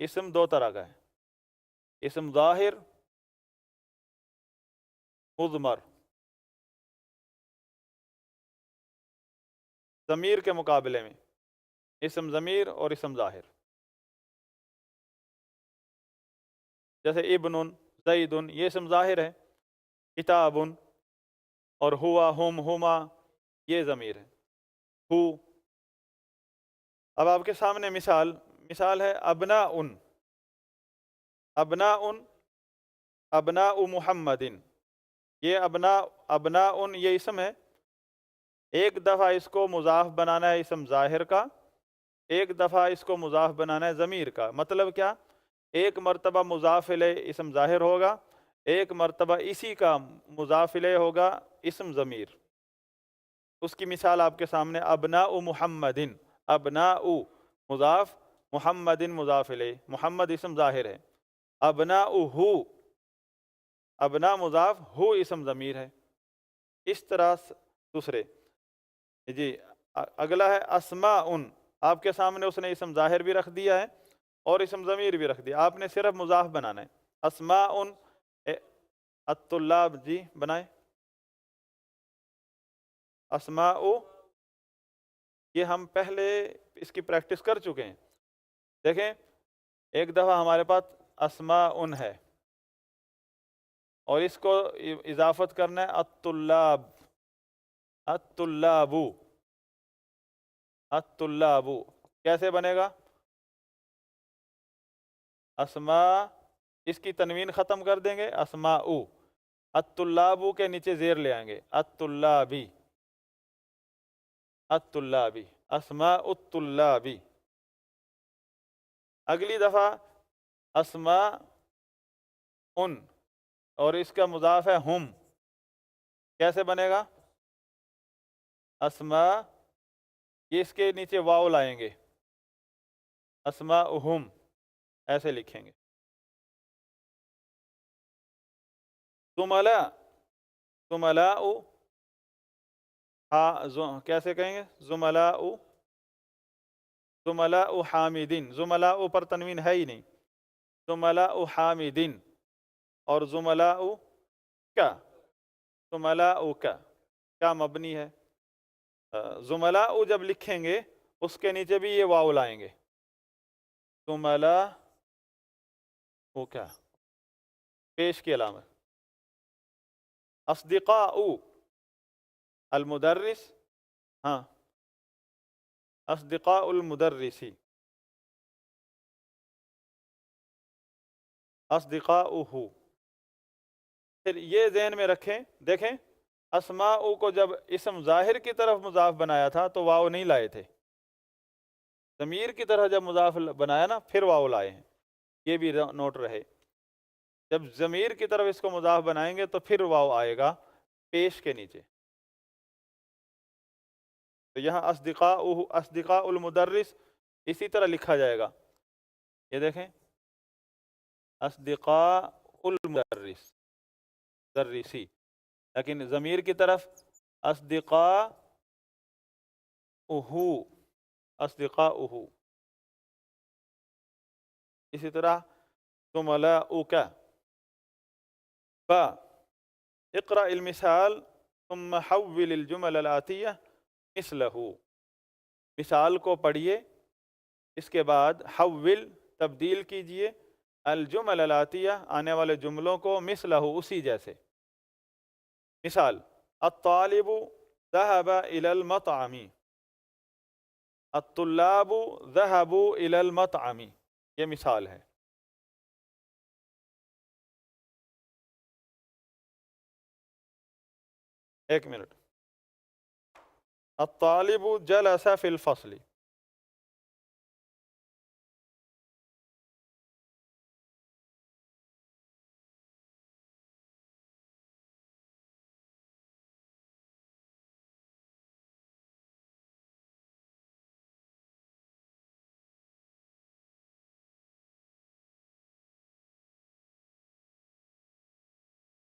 اسم دو طرح کا ہے، اسم ظاہر مضمر، ضمیر کے مقابلے میں اسم ضمیر اور اسم ظاہر، جیسے ابن، زید، یہ اسم ظاہر ہے، کتاب اور ہوا، ہم، ہما یہ ضمیر ہے، ہو۔ اب آپ کے سامنے مثال ہے ابناء، ابناء ابناء محمد، یہ ابناء یہ اسم ہے، ایک دفعہ اس کو مضاف بنانا ہے اسم ظاہر کا، ایک دفعہ اس کو مضاف بنانا ہے ضمیر کا، مطلب کیا، ایک مرتبہ مضاف الیہ اسم ظاہر ہوگا، ایک مرتبہ اسی کا مضاف الیہ ہوگا اسم ضمیر۔ اس کی مثال آپ کے سامنے ابناء محمد، ابناء مضاف، محمد مضاف الیہ، محمد اسم ظاہر ہے، ابناء ابناء مضاف، ہو اسم ضمیر ہے۔ اس طرح دوسرے جی اگلا ہے اسماء، آپ کے سامنے اس نے اسم ظاہر بھی رکھ دیا ہے اور اسم ضمیر بھی رکھ دیا، آپ نے صرف مضاف بنانا ہے، اسماء الطلاب، جی بنائیں، اسماء یہ ہم پہلے اس کی پریکٹس کر چکے ہیں، دیکھیں ایک دفعہ ہمارے پاس اسماء ہے اور اس کو اضافت کرنا ہے الطلاب، الطلاب، الطلاب کیسے بنے گا، اسماء اس کی تنوین ختم کر دیں گے، اسماء، الطلاب کے نیچے زیر لے آئیں گے، الطلابی، الطلابی، اسماء الطلابی، اگلی دفعہ اسما ان، اور اس کا مضاف ہے ہم، کیسے بنے گا؟ اسما، یہ اس کے نیچے واو لائیں گے، اسماءہم ایسے لکھیں گے. زملاء، زملاء، ہاں کیسے کہیں گے؟ زملاء، زملاء حامدین، زملاء پر تنوین ہے ہی نہیں، زملاء حامدین. اور زملاء کا، زملاء کا مبنی ہے. زملاء جب لکھیں گے اس کے نیچے بھی یہ واو لائیں گے، زملاء کا پیش کی علامت. اصدقاء المدرس، ہاں اصدقاء المدرسی، اصدقاؤہ. پھر یہ ذہن میں رکھیں، دیکھیں اسماء کو جب اسم ظاہر کی طرف مضاف بنایا تھا تو واو نہیں لائے تھے، ضمیر کی طرح جب مضاف بنایا نا پھر واو لائے ہیں، یہ بھی نوٹ رہے. جب ضمیر کی طرف اس کو مضاف بنائیں گے تو پھر واو آئے گا پیش کے نیچے. تو یہاں اصدقاؤہ، اصدقاء المدرس اسی طرح لکھا جائے گا، یہ دیکھیں اصدقاء المدرس، درسی، لیکن ضمیر کی طرف اصدقاء اہو، اصدقاؤہ. اسی طرح زملاؤک. اقرأ المثال ثم حول الجمل الآتیہ مثلہ، مثال کو پڑھیے، اس کے بعد حول تبدیل کیجئے الجمل الآتیہ آنے والے جملوں کو مثلہ اسی جیسے. مثال الطالب ذهب إلى المطعم، الطلاب ذهبوا إلى المطعم، یہ مثال ہے. ایک منٹ. الطالب جلس في الفصل،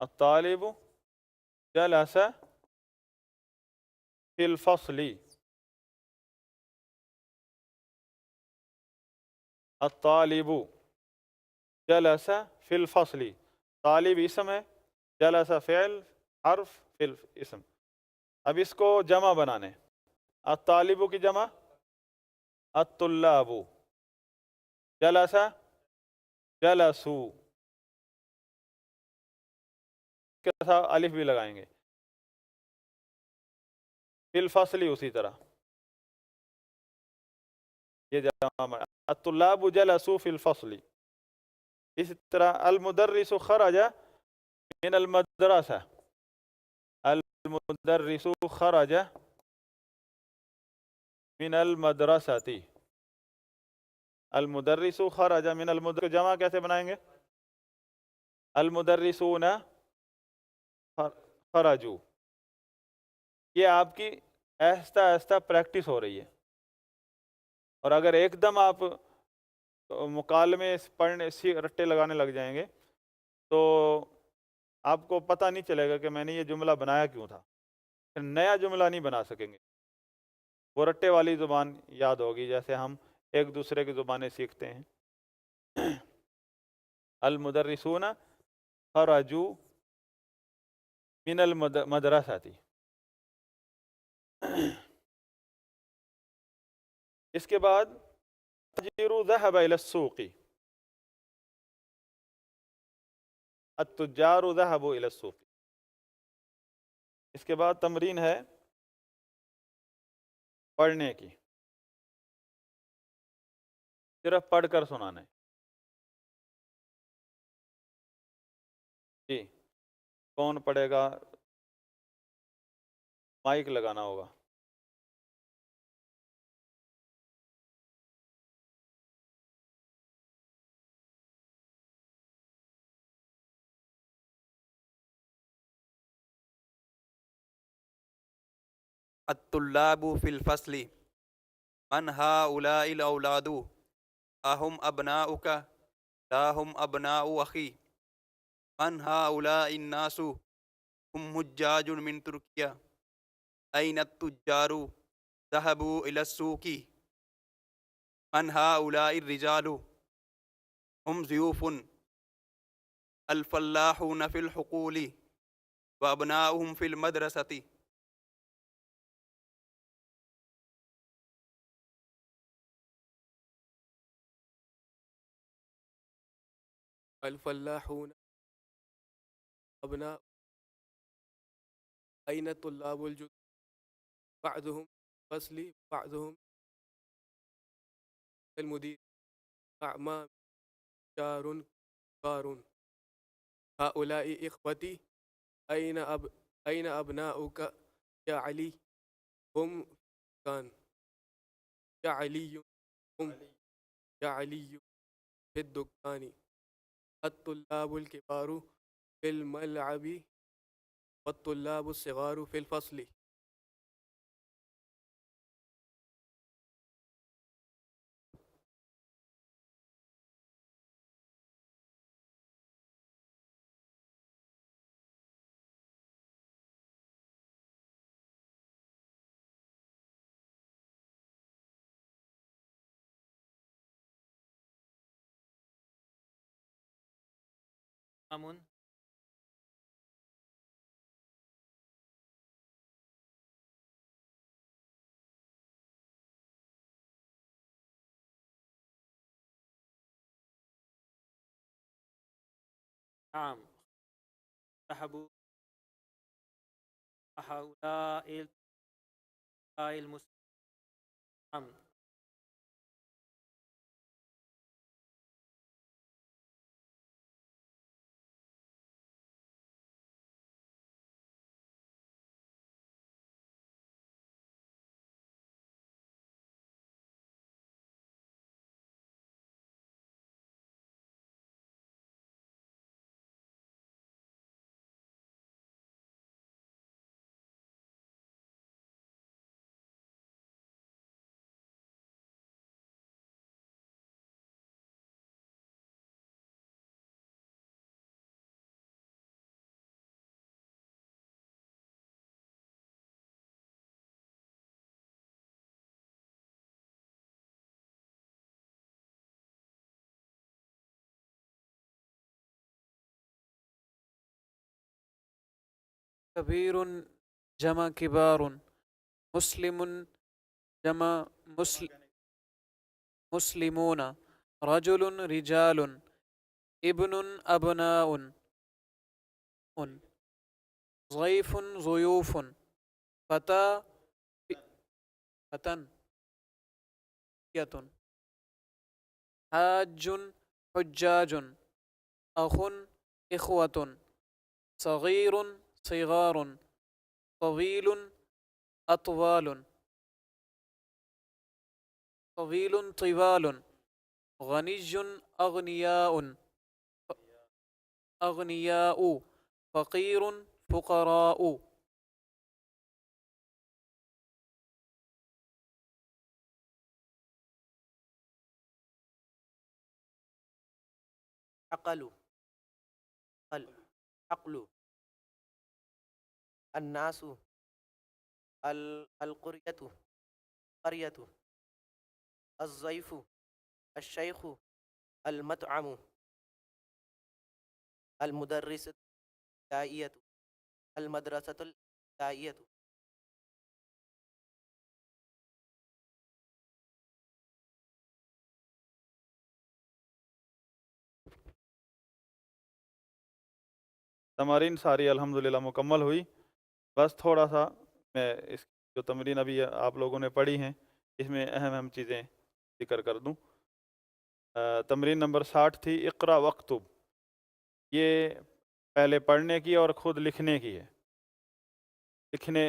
الطالب جلس في الفصل، الطالب جلس في الفصل. طالب اسم ہے، جلس فعل، حرف فعل اسم. اب اس کو جمع بنانے، الطالب کی جمع الطلاب، جلس جلسوا، کے ساتھ الف بھی لگائیں گے، فی الفصل اسی طرح یہ جمع. الطلاب جلسوا فی الفصل. اسی طرح المدرس خرج من المدرسة، المدرس خرج من المدرسة، المدرس خرج من المدرسة. جمع کیسے بنائیں گے؟ المدرسون خرجوا. یہ آپ کی آہستہ آہستہ پریکٹس ہو رہی ہے، اور اگر ایک دم آپ مکالمے پڑھنے رٹے لگانے لگ جائیں گے تو آپ کو پتہ نہیں چلے گا کہ میں نے یہ جملہ بنایا کیوں تھا، پھر نیا جملہ نہیں بنا سکیں گے. وہ رٹے والی زبان یاد ہوگی جیسے ہم ایک دوسرے کی زبانیں سیکھتے ہیں. المدرسون خرجوا من المدرسة. اس کے بعد التاجر ذهب إلى السوق، التجار ذهبوا إلى السوق. اس کے بعد تمرین ہے پڑھنے کی، صرف پڑھ کر سنانا ہے. جی کون پڑھے گا؟ مائک لگانا ہوگا.
الطلاب في الفصل. من هؤلاء الأولاد؟ أهم أبناؤك؟ لا هم أبناء أخي. من هؤلاء الناس؟ هم حجاج من تركيا. أين التجار؟ ذهبوا إلى السوق. من هؤلاء الرجال؟ هم ضيوف. الفلاحون في الحقول وأبناؤهم في المدرسة.
الفلاحون أبناء. أين الطلاب الجدد؟ بعضهم فصلي بعضهم المدير. أعمام جار كبار. هؤلاء إخوتي. أين أبناؤك يا علي؟ هم كان. يا علي هم. يا علي في الدكان. الطلاب الكبار في الملعب والطلاب الصغار في الفصل.
أمن نعم ذهبوا هؤلاء المسلمين. نعم
كبير جمع كبار. مسلم جمع مسلمون. رجل رجال. ابن أبناء. ضيف ضيوف. فتى فتى فتية. حاج حجاج. أخ إخوة. صغير صغار. طويل أطوال. طويل طوال. غني أغنياء. أغنياء. فقير فقراء.
عقل عقل. الناس القرية قرية. الضيف الشيخ. المطعم. المدرس الابتدائية. المدرسة الابتدائية.
تمارین ساری الحمدللہ مکمل ہوئی. بس تھوڑا سا میں اس جو تمرین ابھی آپ لوگوں نے پڑھی ہیں اس میں اہم اہم چیزیں ذکر کر دوں. تمرین نمبر 60 تھی اقرا وقتب. یہ پہلے پڑھنے کی اور خود لکھنے کی ہے. لکھنے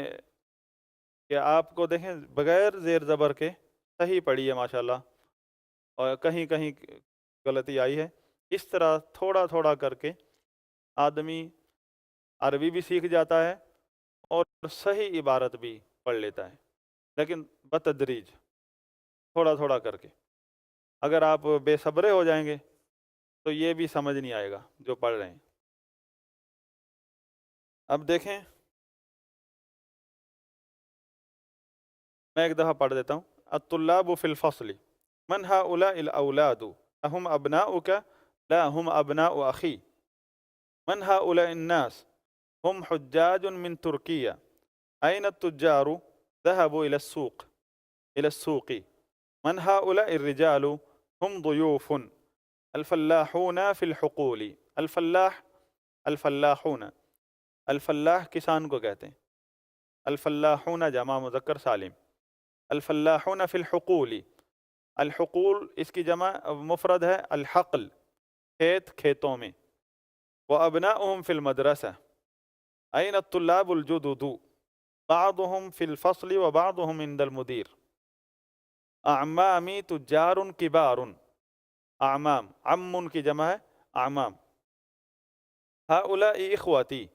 کہ آپ کو دیکھیں بغیر زیر زبر کے صحیح پڑھی ہے ماشاءاللہ، اور کہیں کہیں غلطی آئی ہے. اس طرح تھوڑا تھوڑا کر کے آدمی عربی بھی سیکھ جاتا ہے اور صحیح عبارت بھی پڑھ لیتا ہے، لیکن بتدریج، تھوڑا تھوڑا کر کے. اگر آپ بے صبرے ہو جائیں گے تو یہ بھی سمجھ نہیں آئے گا جو پڑھ رہے ہیں. اب دیکھیں، میں ایک دفعہ پڑھ دیتا ہوں. الطلاب فی الفصل من هؤلاء الاولاد اهم ابناؤك لا هم ابناء اخی من هؤلاء الناس هم حجاج من تركيا اين التجار ذهبوا الى السوق من هؤلاء الرجال هم ضيوف الفلاحون في الحقول. الفلاحون، الفلاح کسان کو کہتے ہیں، الفلاحون جمع مذکر سالم. الفلاحون فی الحقول، الحقول اس کی جمع مفرد ہے الحقل، کھیتوں میں. وابناؤہم فی المدرسہ این الطلاب الجدد بعضهم فی الفصل وبعضهم عند المدیر. اعمامی تجار کبار، اعمام عم کی جمع ہے اعمام. ہؤلاء اخوتی،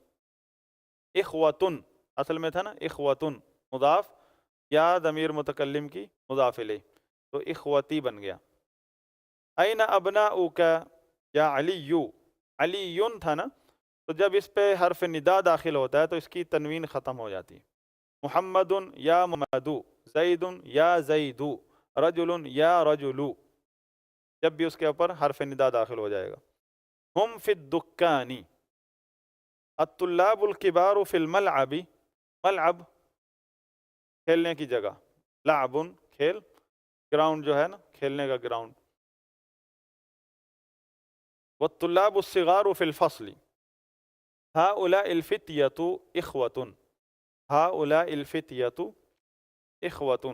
اخوتن اصل میں تھا نا اخوتن مضاف یا ضمیر متکلم کی مضاف الیہ، تو اخوتی بن گیا. این ابناؤک یا علی، علی تھا نا، تو جب اس پہ حرف ندا داخل ہوتا ہے تو اس کی تنوین ختم ہو جاتی ہے. محمد یا محمد، زید یا زید، رجل یا رجل، جب بھی اس کے اوپر حرف ندا داخل ہو جائے گا. ہم فی الدکان، الطلاب الکبار فی الملعب، ملعب کھیلنے کی جگہ، لعب کھیل، گراؤنڈ جو ہے نا کھیلنے کا گراؤنڈ. والطلاب الصغار فی الفصل هؤلاء الفتية إخوة، هؤلاء الفتية إخوة،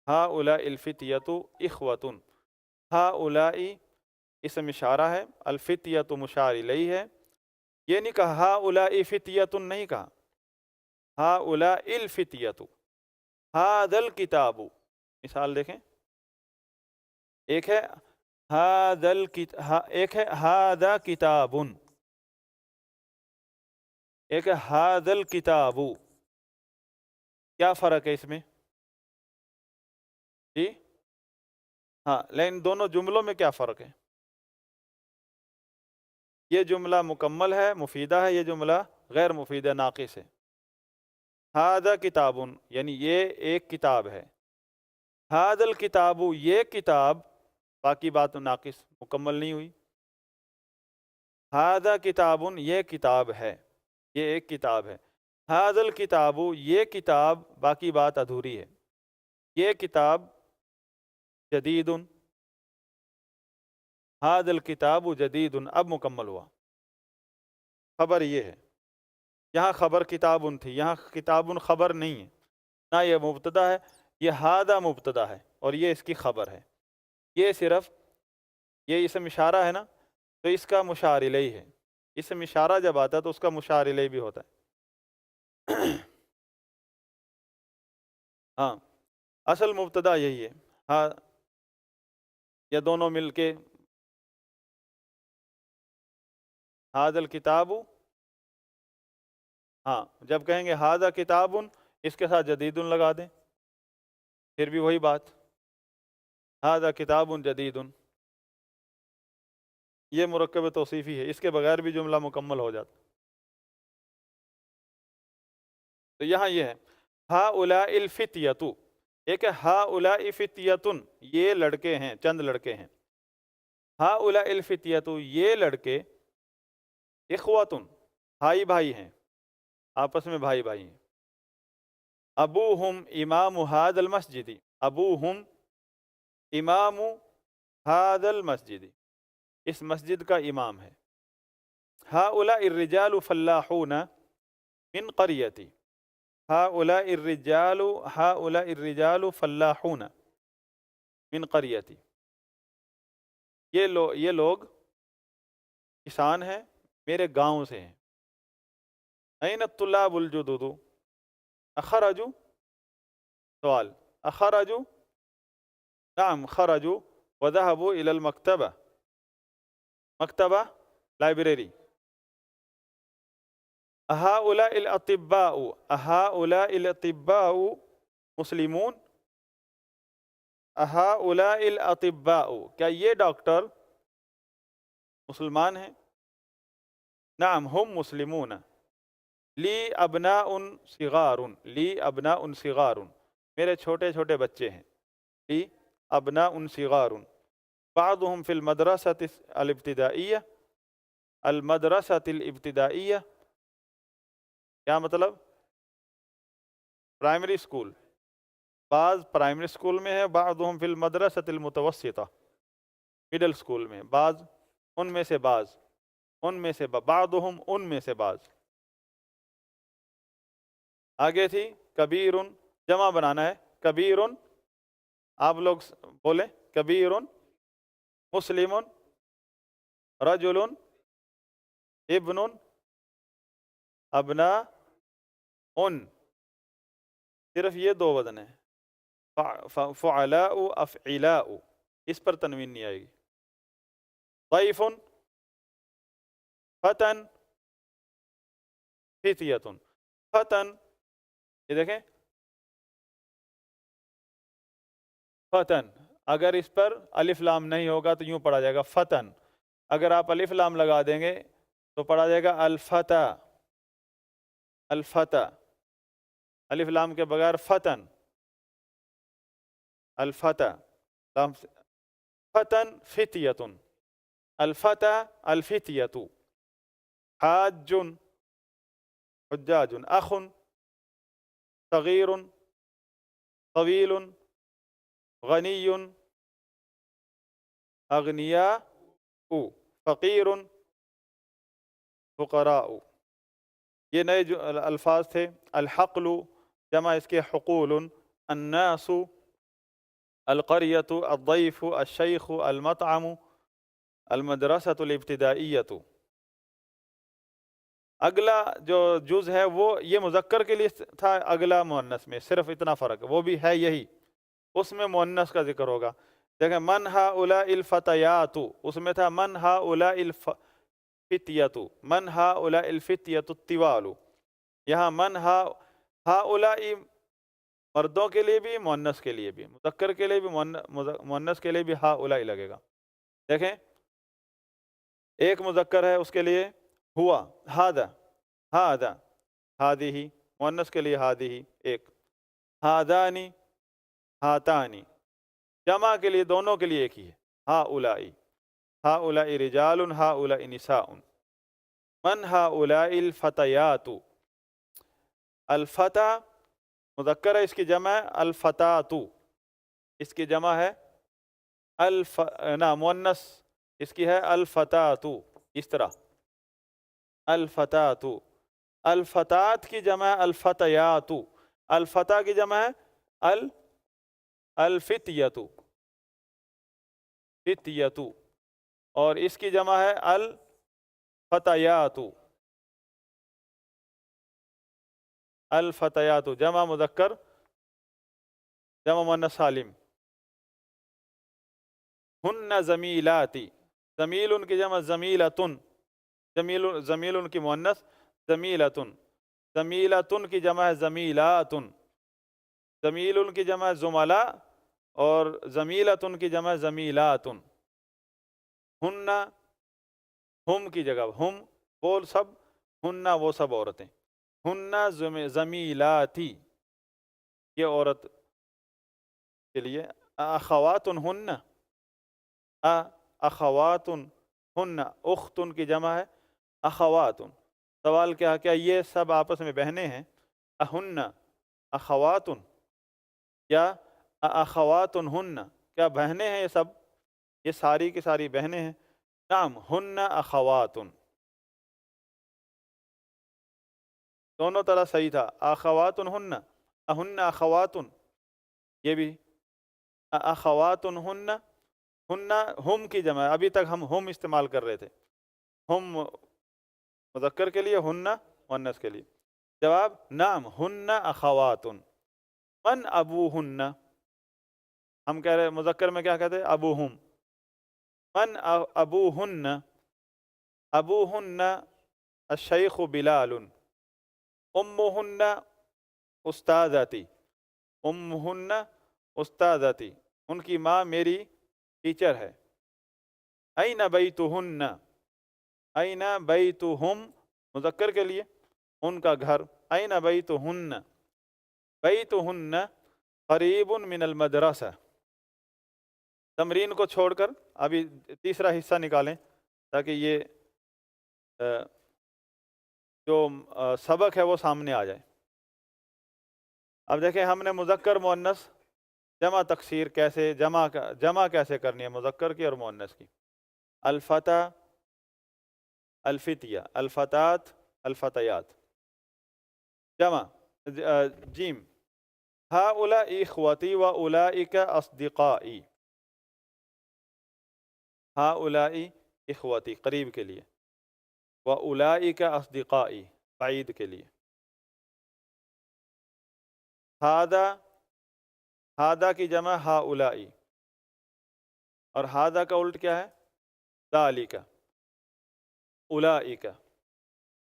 هؤلاء الفتية إخوة. هؤلاء اسم اشارہ ہے، الفتیۃ مشار الیہ ہے. یہ نہیں کہا هؤلاء فتیۃ، نہیں کہا هؤلاء الفتیۃ. هذا الکتاب، مثال دیکھیں، ایک ہے هذا کتاب، ایک ہے هذا الکتاب. کیا فرق ہے اس میں؟ جی ہاں، لیکن دونوں جملوں میں کیا فرق ہے؟ یہ جملہ مکمل ہے، مفیدہ ہے، یہ جملہ غیر مفید ہے، ناقص ہے. هذا کتاب یعنی یہ ایک کتاب ہے، هذا الکتاب یہ کتاب، باقی بات ناقص مکمل نہیں ہوئی. هذا کتاب یہ کتاب ہے، یہ ایک کتاب ہے. هذا الکتاب یہ کتاب، باقی بات ادھوری ہے. یہ کتاب جدید، هذا الکتاب جدید، اب مکمل ہوا. خبر یہ ہے، یہاں خبر کتاب تھی، یہاں کتاب خبر نہیں ہے، نہ یہ مبتدا ہے، یہ هذا مبتدا ہے اور یہ اس کی خبر ہے. یہ صرف یہ اسم اشارہ ہے نا، تو اس کا مشار الیہ ہے. اسم اشارہ جب آتا ہے تو اس کا مشار الیہ بھی ہوتا ہے. ہاں، اصل مبتدا یہی ہے. ہاں، یہ دونوں مل کے هذا الکتاب، ہاں جب کہیں گے هذا کتاب اس کے ساتھ جدید لگا دیں، پھر بھی وہی بات، هذا کتاب جدید. یہ مرکب توصیفی ہے، اس کے بغیر بھی جملہ مکمل ہو جاتا. تو یہاں یہ ہے هؤلاء الفتیۃ، ایک ہے هؤلاء فتیۃ، یہ لڑکے ہیں، چند لڑکے ہیں. هؤلاء الفتیۃ یہ لڑکے، اخوۃ بھائی بھائی ہیں، آپس میں بھائی بھائی ہیں. ابوہم امام هذا المسجد، ابوہم امام هذا المسجد، اس مسجد کا امام ہے. هؤلاء الرجال فلاحون من قریتی، هؤلاء الرجال فلاحون من قریتی، یہ لوگ کسان ہیں، میرے گاؤں سے ہیں. این الطلاب الجدد اخرجوا، سوال، اخرجوا، نعم خرجوا وذهبوا الى المکتبہ، مکتبہ لائبریری، أهؤلاء الأطباء مسلمون؟ أهؤلاء الأطباء، کیا یہ ڈاکٹر مسلمان ہیں؟ نعم هم مسلمون. لی ابناء صغار، لی ابناء صغار، میرے چھوٹے چھوٹے بچے ہیں. لی ابناء صغار. بعضهم في المدرسة الابتدائية، المدرسة الابتدائية کیا مطلب؟ Primary school. بعض پرائمری اسکول میں ہے، بعضهم في المدرسة المتوسطة مڈل اسکول میں، بعض ان میں سے بعض، ان میں سے بعضهم ان میں سے بعض. آگے تھی کبیر، جمع بنانا ہے. کبیر، آپ لوگ بولیں کبیر مسلم رجل ابن ابنا ان، صرف یہ دو وزن ہیں. فعلاء افعلاء، اس پر تنوین نہیں آئے گی. ضیف فتن فتیۃ. فتن یہ دیکھیں فتن، اگر اس پر الف لام نہیں ہوگا تو یوں پڑھا جائے گا فتن. اگر آپ الف لام لگا دیں گے تو پڑھا جائے گا الفتح. الفتح الف لام کے بغیر فتن. الفتح لام فتن فتیۃ. الفتح الفتیۃ. حاج حجاج. اخ صغیر طویل غنی اغنیاء فقیر فقراء. یہ نئے جو الفاظ تھے. الحقل جمع اس کے حقول. الناس القریۃ الضیف الشیخ المطعم المدرسۃ الابتدائیۃ. اگلا جو جز ہے وہ یہ مذکر کے لیے تھا، اگلا مؤنث میں، صرف اتنا فرق، وہ بھی ہے یہی، اس میں مؤنث کا ذکر ہوگا. دیکھیں من ہؤلاء الفتیات، اس میں تھا من ہؤلاء الفتیۃ، من ہؤلاء الفتیۃ الطوال. یہاں من ہؤلاء مردوں کے لیے بھی مؤنث کے لیے بھی، مذکر کے لیے بھی مؤنث کے لیے بھی ہؤلاء لگے گا. دیکھیں ایک مذکر ہے اس کے لیے ہوا ہذا، ہذا ہذہ، مؤنث کے لیے ہذہ ایک. ہذانی ہاتانی، جمع کے لیے دونوں کے لیے ایک ہی ہے ہؤلاء. ہؤلاء رجال ہؤلاء نساء. من ہؤلاء الفتیات. الفتح مذکر ہے، اس کی جمع ہے الفتات. اس کی جمع ہے مؤنث اس کی ہے الفتات. اس طرح الفتات. الفتات کی جمع ہے الفتیات. الفتح کی جمع ہے الفتیۃ، فتیۃ. اور اس کی جمع ہے الفتیات. الفتیات جمع مذکر، جمع مؤنث سالم. ہن زمیلاتی. زمیل کی جمع زمیلتن، زمیل کی مؤنث زمیلتن. زمیلتن کی جمع ہے زمیلاتن. زمیل کی جمع زملا اور زمیلتن کی جمع زمیلاتن. ہن ہم کی جگہ ہم بول سب، ہن وہ سب عورتیں. ہن زمیلاتی یہ عورت کے لیے. اخوات ہن، اخوات ہن، اختن کی جمع ہے اخوات. سوال کیا یہ سب آپس میں بہنیں ہیں؟ اہن اخوات یا اخوات ہن، کیا بہنیں ہیں یہ سب؟ یہ ساری کی ساری بہنیں ہیں. نعم ہن اخوات. دونوں طرح صحیح تھا. اخوات ہن، اہن اخوات، یہ بھی اخوات ہن. ہن ہم کی جمع ہے، ابھی تک ہم استعمال کر رہے تھے، ہم مذکر کے لیے، ہن مؤنث کے لیے. جواب نعم ہن اخوات. من ابوہن، ہم کہہ رہے مذکر میں کیا کہتے ہیں؟ ابوہم. من ابوہن. ابوہن الشیخ بلال. امہن استاذتی، امہن استاذتی، ان کی ماں میری ٹیچر ہے۔ این بیتہن، این بیتہم مذکر کے لیے ان کا گھر، این بیتہن، بیتہن قریب من المدرسہ۔ تمرین کو چھوڑ کر ابھی تیسرا حصہ نکالیں تاکہ یہ جو سبق ہے وہ سامنے آ جائے۔ اب دیکھیں ہم نے مذکر مؤنث جمع تکسیر کیسے جمع کیسے کرنی ہے مذکر کی اور مؤنث کی۔ الفتى الفتیہ، الفتات الفتیات۔ جمع جیم، ہؤلاء اخوتی واولئک اصدقائی، ہؤلاء اخوتی قریب کے لیے، واولئک اصدقائی بعید کے لیے۔ ہذا کی جمع ہؤلاء، اور ہذا کا الٹ کیا ہے؟ ذالک، اولئک،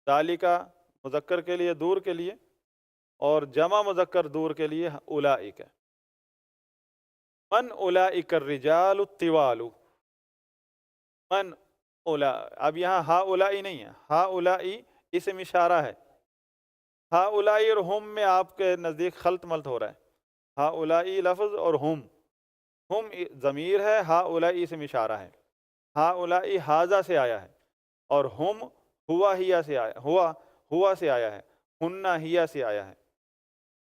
ذالک مذکر کے لیے دور کے لیے، اور جمع مذکر دور کے لیے اولئک۔ من اولئک الرجال الطوال، من اب یہاں ہؤلاء نہیں ہے، ہؤلاء اسم اشارہ ہے، ہؤلاء اور ہم میں آپ کے نزدیک خلط ملط ہو رہا ہے۔ ہؤلاء لفظ اور ہم ضمیر ہے، ہؤلاء اسم اشارہ ہے۔ ہؤلاء ہذا سے آیا ہے، اور ہم ہوا ہیا سے آیا، ہوا سے آیا ہے، ہنہ ہیا سے آیا ہے،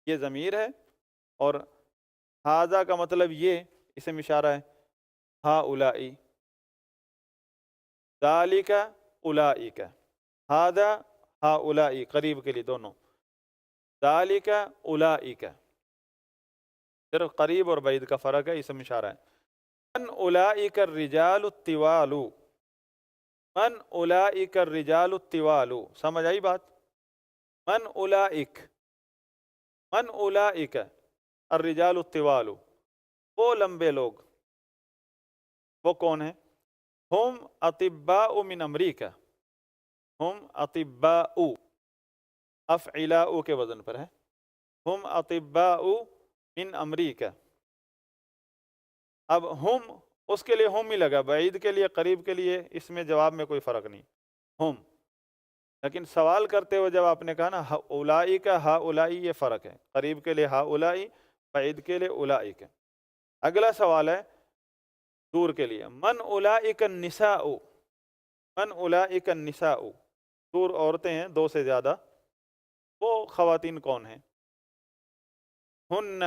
یہ ضمیر ہے، اور ہذا کا مطلب یہ اسم اشارہ ہے، ہؤلاء، ذالک اولئک، ہذا ہؤلاء قریب کے لیے دونوں، ذالک اولئک، صرف قریب اور بعید کا فرق ہے، اسم اشارہ ہے۔ من اولئک الرجال الطوال، من اولئک الرجال الطوال، سمجھ آئی بات؟ من اولئک، من اولئک الرجال الطوال، وہ لمبے لوگ، وہ کون ہیں؟ ہم اطباء من امریکہ، ہم اطباء، افعلاء کے وزن پر ہے، ہم اطباء من امریکہ۔ اب ہم، اس کے لیے ہم ہی لگا، بعید کے لیے قریب کے لیے اس میں جواب میں کوئی فرق نہیں، ہم۔ لیکن سوال کرتے ہوئے جب آپ نے کہا نا اولئک ہؤلاء، یہ فرق ہے، قریب کے لیے ہؤلاء، بعید کے لیے اولئک۔ اگلا سوال ہے دور کے لیے، من اولئک النساء، من اولئک النساء، دور عورتیں ہیں دو سے زیادہ، وہ خواتین کون ہیں؟ ہن،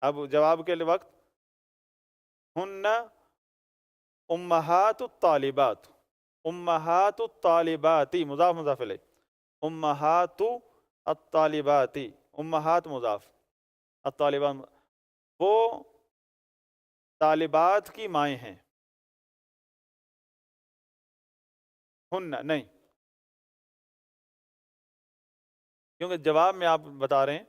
اب جواب کے وقت، ہن امہات الطالبات، امہات الطالباتی مضاف مضاف الیہ، امہات الطالباتی، امہات مضاف، الطالبات وہ طالبات کی مائیں ہیں، ہن نہیں، کیونکہ جواب میں آپ بتا رہے ہیں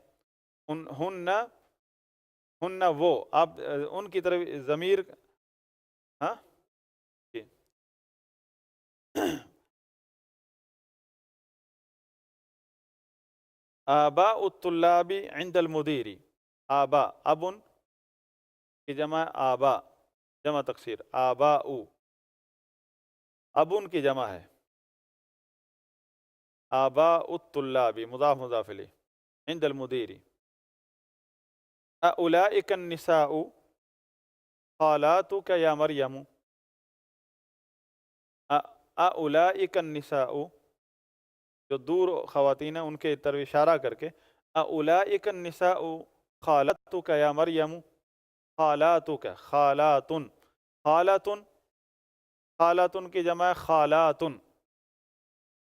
ہن وہ، آپ ان کی طرف ضمیر، ہاں جی، آباء الطلاب عند المدیر، آباء ابن کی جمع آباء، جمع تکسیر آباء، ابن کی جمع ہے، آباء الطلاب مضاف مضاف الیہ عند المدیر۔ اولئک النساء خالاتک یا مریم، اولئک النساء جو دور خواتین ہیں ان کے طرف اشارہ کر کے، اولئک النساء خالاتک یا مریم، خالاتک، خالاتن، خالاتن، خالاتن کی جمع خالاتن،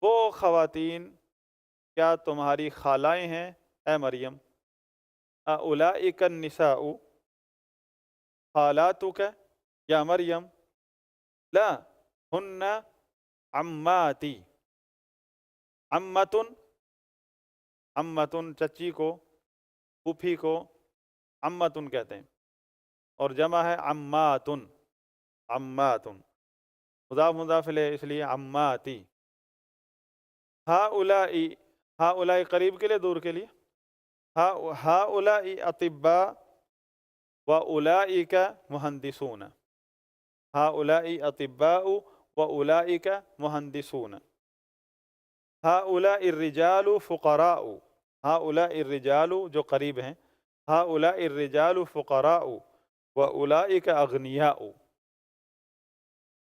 وہ خواتین کیا تمہاری خالائیں ہیں اے مریم؟ اولئک النساء خالاتک یا مریم، لا ہن عماتی، عمتن، عمتن چچی کو، پھوپھی کو عمتن کہتے ہیں، اور جمع ہے عماتن، عماتن، مضاف مضاف الیہ اس لیے عماتی۔ ہؤلاء ہا اولائی قریب کے لیے دور کے لیے، ہا اولائی اطباء و اولئک مہندسون، ہا اولائی اطباء و اولئک مہندسون، ہا اولائی الرجال فقراء، ہا اولائی الرجال جو قریب ہیں، ہا اولائی الرجال فقراء و اولئک اغنیاء،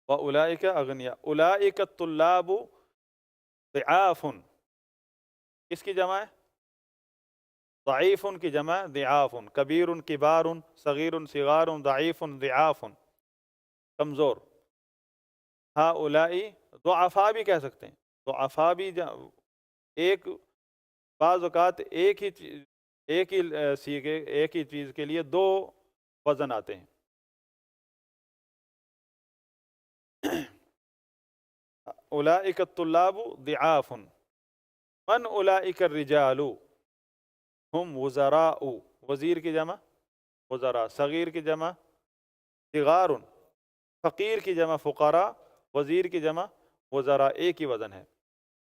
و اولئک اغنیاء، اولئک الطلاب ضعاف، کس کی جمع ہے؟ ضعیف کی جمع ضعاف، کبیر کبار، صغیر صغار، ضعیف ضعاف، کمزور۔ ہا اولائی ضعفاء بھی کہہ سکتے ہیں، ضعفاء بھی ایک بعض اوقات ایک ہی سیغے ایک ہی چیز کے لیے دو وزن آتے ہیں۔ اولئک الطلاب ضعاف، من اولئک الرجال ہم وزراء، وزیر کی جمع وزراء، صغیر کی جمع صغار، فقیر کی جمع فقراء، وزیر کی جمع وزراء، ایک ہی وزن ہے،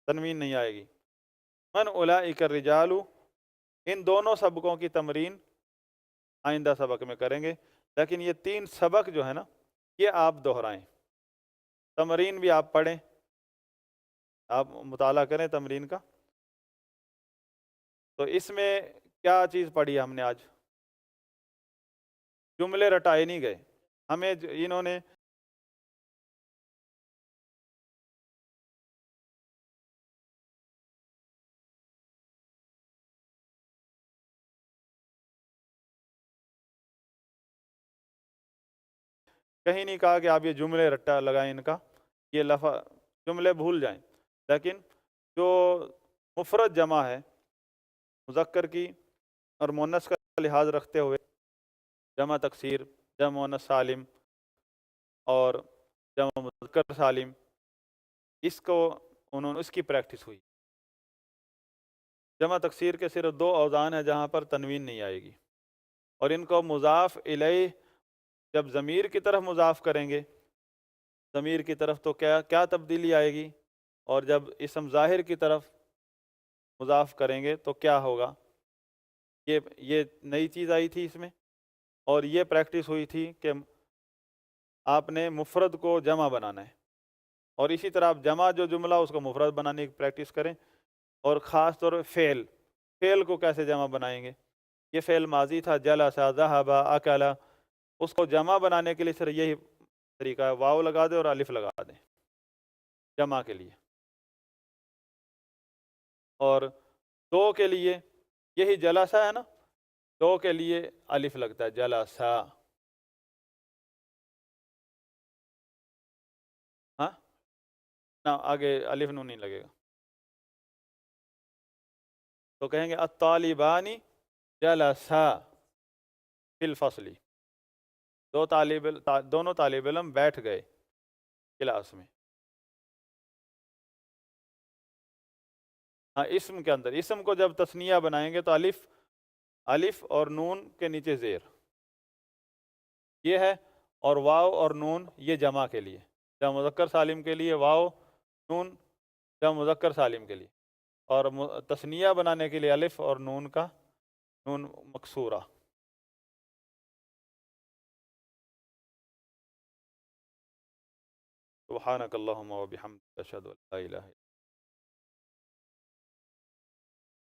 تنوین نہیں آئے گی۔ من اولئک الرجال، ان دونوں سبقوں کی تمرین آئندہ سبق میں کریں گے، لیکن یہ 3 سبق جو ہے نا یہ آپ دہرائیں، تمرین بھی آپ پڑھیں، آپ مطالعہ کریں تمرین کا۔ تو اس میں کیا چیز پڑھی ہم نے آج؟ جملے رٹائے نہیں گئے، ہمیں انہوں نے کہیں نہیں کہا کہ آپ یہ جملے رٹا لگائیں ان کا، یہ لفظ جملے بھول جائیں، لیکن جو مفرد جمع ہے مذکر کی اور مؤنث کا لحاظ رکھتے ہوئے، جمع تکسیر، جمع مؤنث سالم اور جمع مذکر سالم، اس کو اس کی پریکٹس ہوئی۔ جمع تکسیر کے صرف 2 اوزان ہیں جہاں پر تنوین نہیں آئے گی، اور ان کو مضاف الیہ جب ضمیر کی طرف مضاف کریں گے ضمیر کی طرف تو کیا تبدیلی آئے گی، اور جب اسم ظاہر کی طرف مضاف کریں گے تو کیا ہوگا، یہ نئی چیز آئی تھی اس میں، اور یہ پریکٹس ہوئی تھی کہ آپ نے مفرد کو جمع بنانا ہے، اور اسی طرح آپ جمع جو جملہ اس کو مفرد بنانے کی پریکٹس کریں، اور خاص طور پہ فعل کو کیسے جمع بنائیں گے۔ یہ فعل ماضی تھا، جلس ذہب اکل، اس کو جمع بنانے کے لیے صرف یہی طریقہ ہے، واو لگا دیں اور الف لگا دیں جمع کے لیے، اور 2 کے لیے یہی جلسہ ہے نا، 2 کے لیے الف لگتا ہے، جلسہ، ہاں نہ آگے الف نون نہیں لگے گا، تو کہیں گے الطالبانی جلسا فی الفصل، دونوں طالب علم بیٹھ گئے کلاس میں۔ ہاں اسم کے اندر، اسم کو جب تثنیہ بنائیں گے تو الف اور نون کے نیچے زیر یہ ہے، اور واو اور نون یہ جمع کے لیے، جمع مذکر سالم کے لیے واو نون، جمع مذکر سالم کے لیے، اور تثنیہ بنانے کے لیے الف اور نون کا نون مکسورہ۔ سبحانک اللہم و بحمدک، اشہد ان لا الہ الا